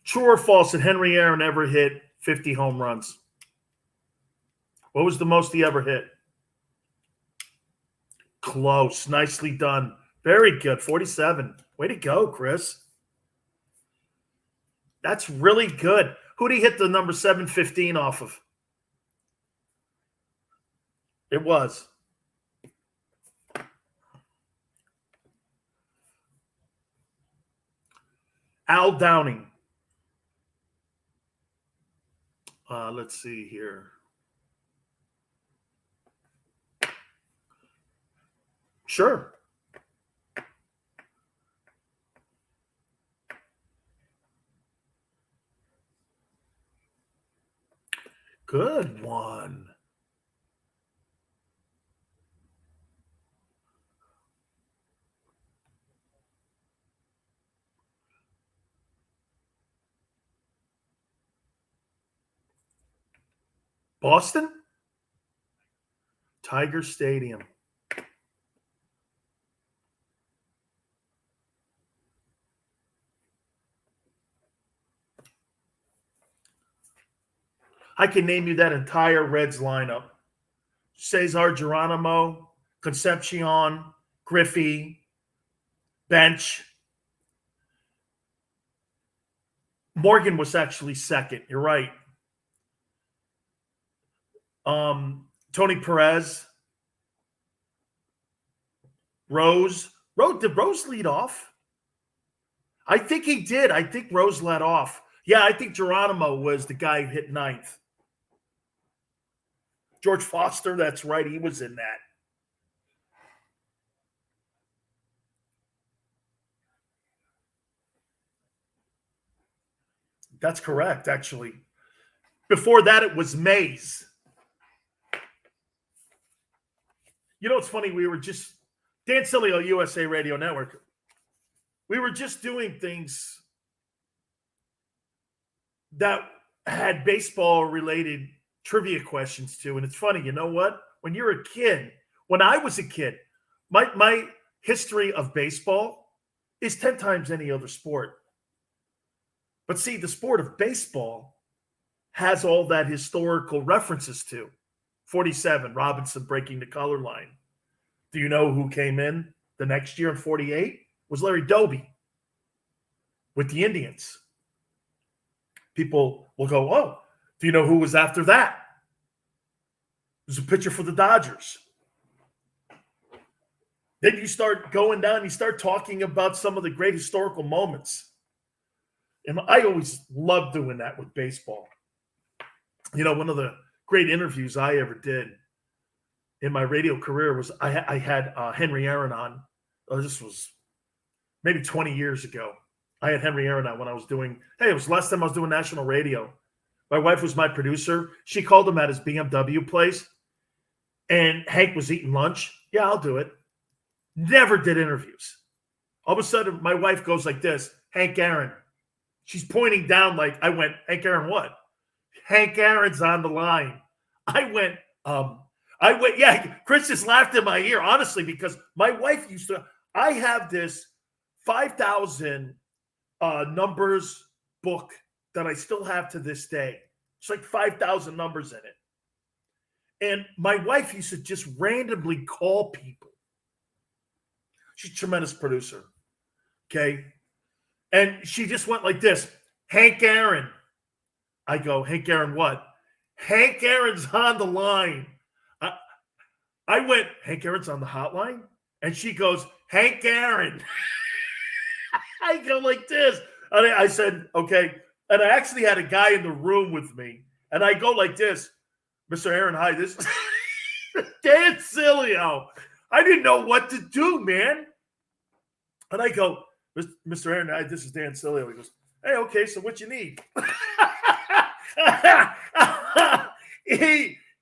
True or false that Henry Aaron ever hit 50 home runs? What was the most he ever hit? Close. Nicely done. Very good. 47. Way to go, Chris. That's really good. Who did he hit the number 715 off of? It was. Al Downing. Let's see here. Sure. Good one. Boston? Tiger Stadium. I can name you that entire Reds lineup. Cesar Geronimo, Concepcion, Griffey, bench. Morgan was actually second. You're right. Tony Perez. Rose. Did Rose lead off? I think he did. I think Rose led off. Yeah, I think Geronimo was the guy who hit ninth. George Foster, that's right. He was in that. That's correct, actually. Before that, it was Mays. You know, it's funny. We were just, Dan Sileo, USA Radio Network. We were just doing things that had baseball-related trivia questions too. And it's funny, you know what? When you're a kid, when I was a kid, my history of baseball is 10 times any other sport. But see, the sport of baseball has all that historical references to. 47, Robinson breaking the color line. Do you know who came in the next year in 48? Was Larry Doby with the Indians. people will go, oh, do you know who was after that? There's a pitcher for the Dodgers. Then you start going down, you start talking about some of the great historical moments. And I always love doing that with baseball. One of the great interviews I ever did in my radio career was I had Henry Aaron on. This was maybe 20 years ago. I had Henry Aaron on when I was doing, it was the last time I was doing national radio. My wife was my producer. She called him at his BMW place, and Hank was eating lunch. Yeah, I'll do it. Never did interviews. All of a sudden, my wife goes like this, Hank Aaron. She's pointing down like, I went, Hank Aaron what? Hank Aaron's on the line. I went, yeah, Chris just laughed in my ear, honestly, because my wife I have this 5,000 numbers book that I still have to this day. It's like 5,000 numbers in it. And my wife used to just randomly call people. She's a tremendous producer. Okay. And she just went like this, Hank Aaron. I go, Hank Aaron what? Hank Aaron's on the line. I went, Hank Aaron's on the hotline? And she goes, Hank Aaron. I go like this. And I said, okay. And I actually had a guy in the room with me. And I go like this, Mr. Aaron, hi, this is Dan Sileo. I didn't know what to do, man. And I go, Mr. Aaron, hi, this is Dan Sileo. He goes, hey, okay, so what you need?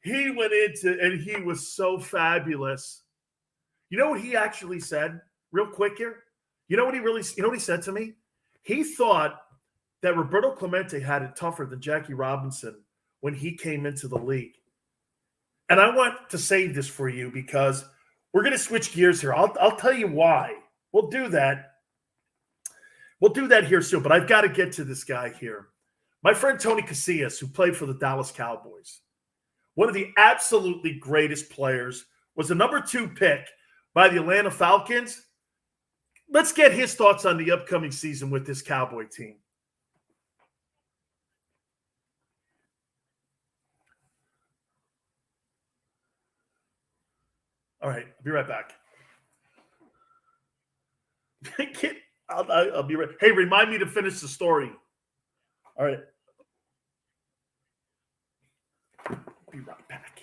He went into, and he was so fabulous. You know what he actually said? Real quick here. You know what he said to me? He thought that Roberto Clemente had it tougher than Jackie Robinson when he came into the league. And I want to save this for you because we're going to switch gears here. I'll tell you why. We'll do that. We'll do that here soon, but I've got to get to this guy here. My friend Tony Casillas, who played for the Dallas Cowboys, one of the absolutely greatest players, was the number 2 pick by the Atlanta Falcons. Let's get his thoughts on the upcoming season with this Cowboy team. All right, I'll be right back. I'll be right. Hey, remind me to finish the story. All right. Be right back.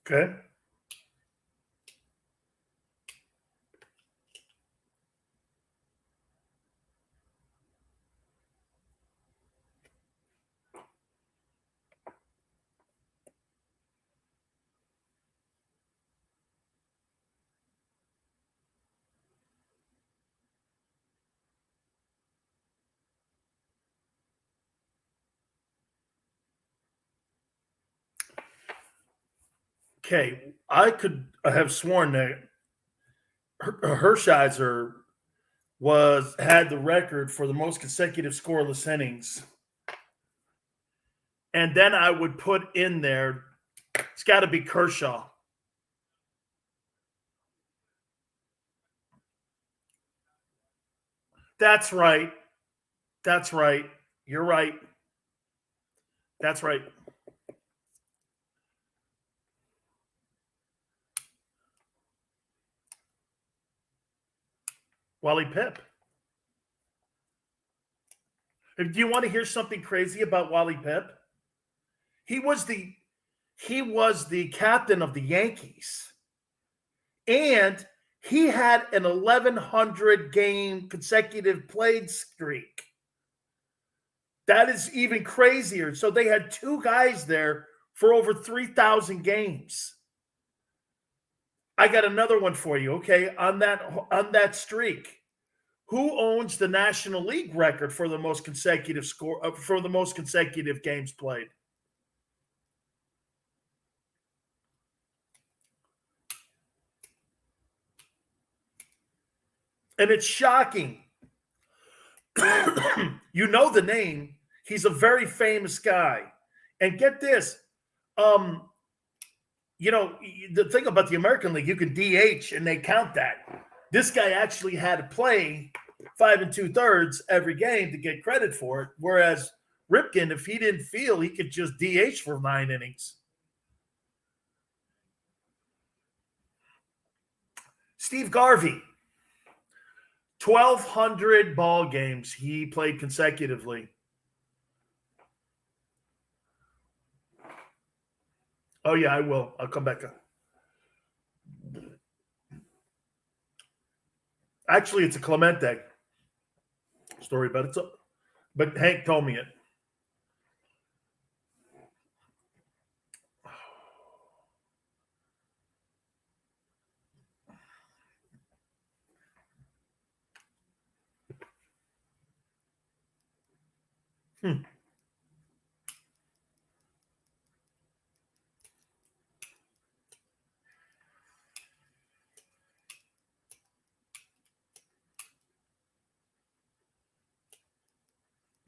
Okay. Okay. I could have sworn that Hershiser had the record for the most consecutive scoreless innings. And then I would put in there, it's got to be Kershaw. That's right. That's right. You're right. That's right. Wally Pipp. Do you want to hear something crazy about Wally Pipp? He was the captain of the Yankees. And he had an 1,100 game consecutive played streak. That is even crazier. So they had two guys there for over 3,000 games. I got another one for you, okay? On that streak. Who owns the National League record for the most consecutive games played? And it's shocking. You know the name. He's a very famous guy. And get this, the thing about the American League, you can DH and they count that. This guy actually had to play 5 2/3 every game to get credit for it. Whereas Ripken, if he didn't feel, he could just DH for 9 innings. Steve Garvey, 1,200 ball games he played consecutively. Oh, yeah, I will. I'll come back. Actually, it's a Clemente story, but Hank told me it.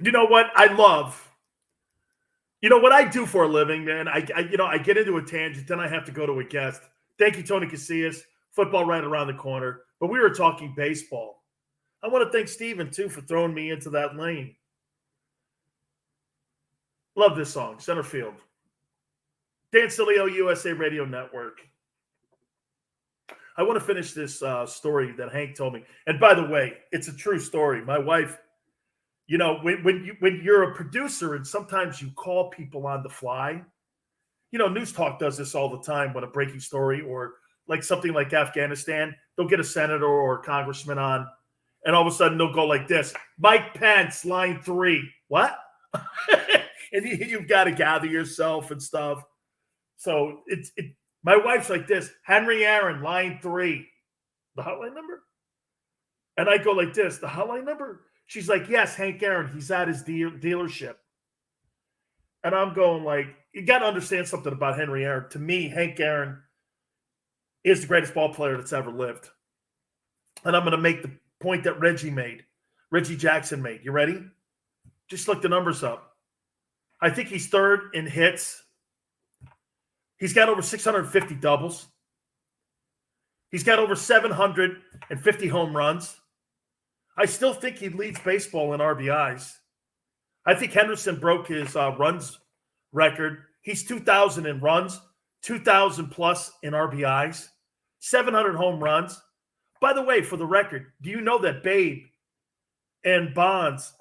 You know what I love? You know what I do for a living, man? I get into a tangent, then I have to go to a guest. Thank you, Tony Casillas. Football right around the corner. But we were talking baseball. I want to thank Steven, too, for throwing me into that lane. Love this song, Center Field. Dan Sileo, USA Radio Network. I want to finish this story that Hank told me. And by the way, it's a true story. My wife, when you're a producer and sometimes you call people on the fly, News Talk does this all the time when a breaking story or like something like Afghanistan, they'll get a senator or a congressman on, and all of a sudden they'll go like this: Mike Pence, line 3. What? And you've got to gather yourself and stuff. So my wife's like this: Henry Aaron, line 3. The hotline number? And I go like this: the hotline number? She's like, yes, Hank Aaron, he's at his dealership. And I'm going like, you got to understand something about Henry Aaron. To me, Hank Aaron is the greatest ball player that's ever lived. And I'm going to make the point that Reggie made. Reggie Jackson made. You ready? Just look the numbers up. I think he's third in hits. He's got over 650 doubles. He's got over 750 home runs. I still think he leads baseball in RBIs. I think Henderson broke his runs record. He's 2,000 in runs, 2,000 plus in RBIs, 700 home runs. By the way, for the record, do you know that Babe and Bonds,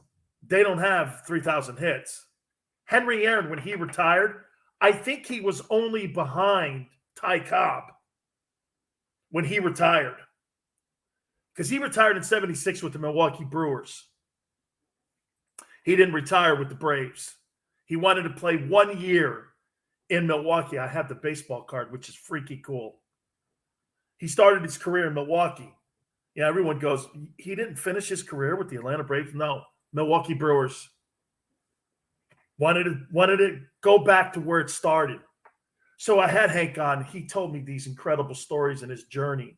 they don't have 3,000 hits? Henry Aaron, when he retired, I think he was only behind Ty Cobb when he retired. Because he retired in 76 with the Milwaukee Brewers. He didn't retire with the Braves. He wanted to play 1 year in Milwaukee. I have the baseball card, which is freaky cool. He started his career in Milwaukee. Yeah, everyone goes, he didn't finish his career with the Atlanta Braves? No, Milwaukee Brewers. Wanted to go back to where it started. So I had Hank on. He told me these incredible stories in his journey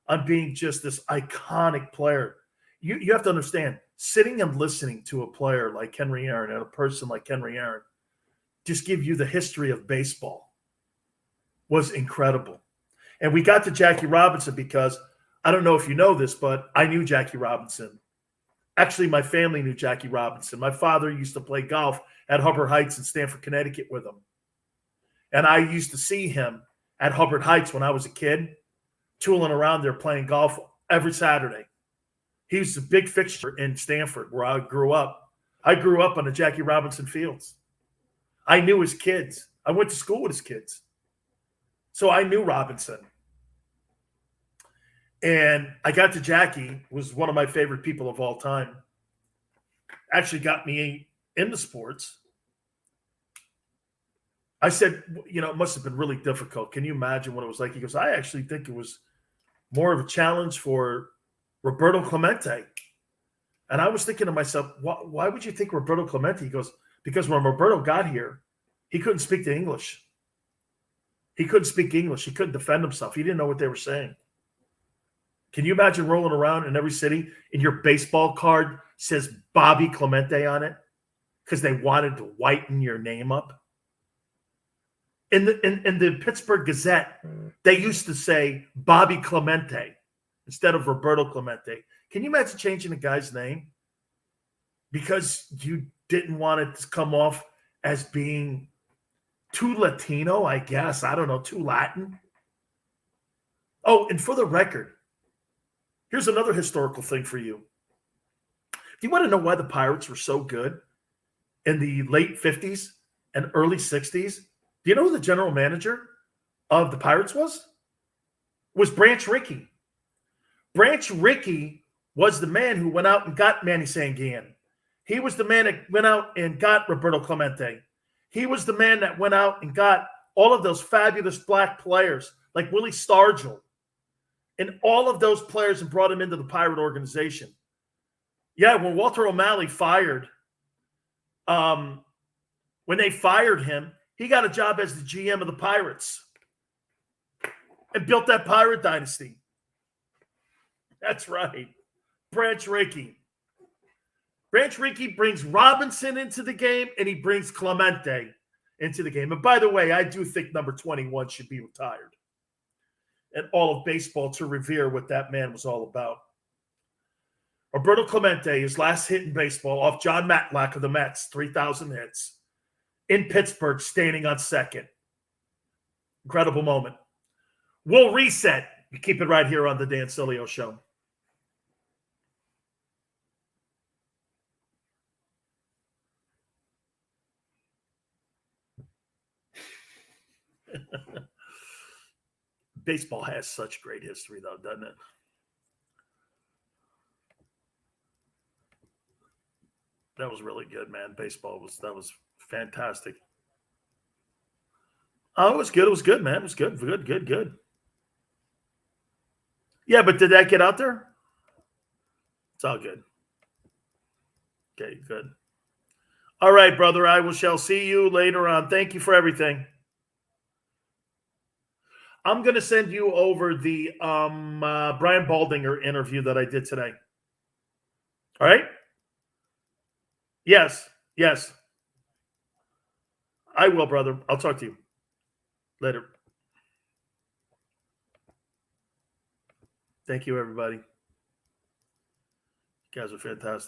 on being just this iconic player. You have to understand, sitting and listening to a player like Henry Aaron and a person like Henry Aaron just give you the history of baseball was incredible. And we got to Jackie Robinson because, I don't know if you know this, but I knew Jackie Robinson. Actually, my family knew Jackie Robinson. My father used to play golf at Hubbard Heights in Stamford, Connecticut with him. And I used to see him at Hubbard Heights when I was a kid, tooling around there playing golf every Saturday. He was a big fixture in Stamford where I grew up. I grew up on the Jackie Robinson fields. I knew his kids. I went to school with his kids. So I knew Robinson. And I got to Jackie, was one of my favorite people of all time. Actually got me into sports. I said, it must have been really difficult. Can you imagine what it was like? He goes, I actually think it was more of a challenge for Roberto Clemente. And I was thinking to myself, why would you think Roberto Clemente? He goes, because when Roberto got here, he couldn't speak the English. He couldn't speak English. He couldn't defend himself. He didn't know what they were saying. Can you imagine rolling around in every city and your baseball card says Bobby Clemente on it because they wanted to whiten your name up? In the Pittsburgh Gazette, they used to say Bobby Clemente instead of Roberto Clemente. Can you imagine changing a guy's name because you didn't want it to come off as being too Latino, I guess. I don't know, too Latin. Oh, and for the record, here's another historical thing for you. Do you want to know why the Pirates were so good in the late 50s and early 60s? Do you know who the general manager of the Pirates was? It was Branch Rickey. Branch Rickey was the man who went out and got Manny Sanguian. He was the man that went out and got Roberto Clemente. He was the man that went out and got all of those fabulous black players like Willie Stargell and all of those players and brought him into the Pirate organization. Yeah, when Walter O'Malley when they fired him, he got a job as the GM of the Pirates and built that Pirate dynasty. That's right. Branch Rickey. Branch Rickey brings Robinson into the game, and he brings Clemente into the game. And by the way, I do think number 21 should be retired. And all of baseball to revere what that man was all about. Roberto Clemente, his last hit in baseball off John Matlack of the Mets, 3,000 hits. In Pittsburgh, standing on second. Incredible moment. We'll reset. You keep it right here on the Dan Sileo Show. Baseball has such great history, though, doesn't it? That was really good, man. That was fantastic. Oh, it was good. It was good, man. It was good. Good. Yeah, but did that get out there? It's all good. Okay, good. All right, brother. I shall see you later on. Thank you for everything. I'm going to send you over the Brian Baldinger interview that I did today. All right? Yes. Yes. I will, brother. I'll talk to you later. Thank you, everybody. You guys are fantastic.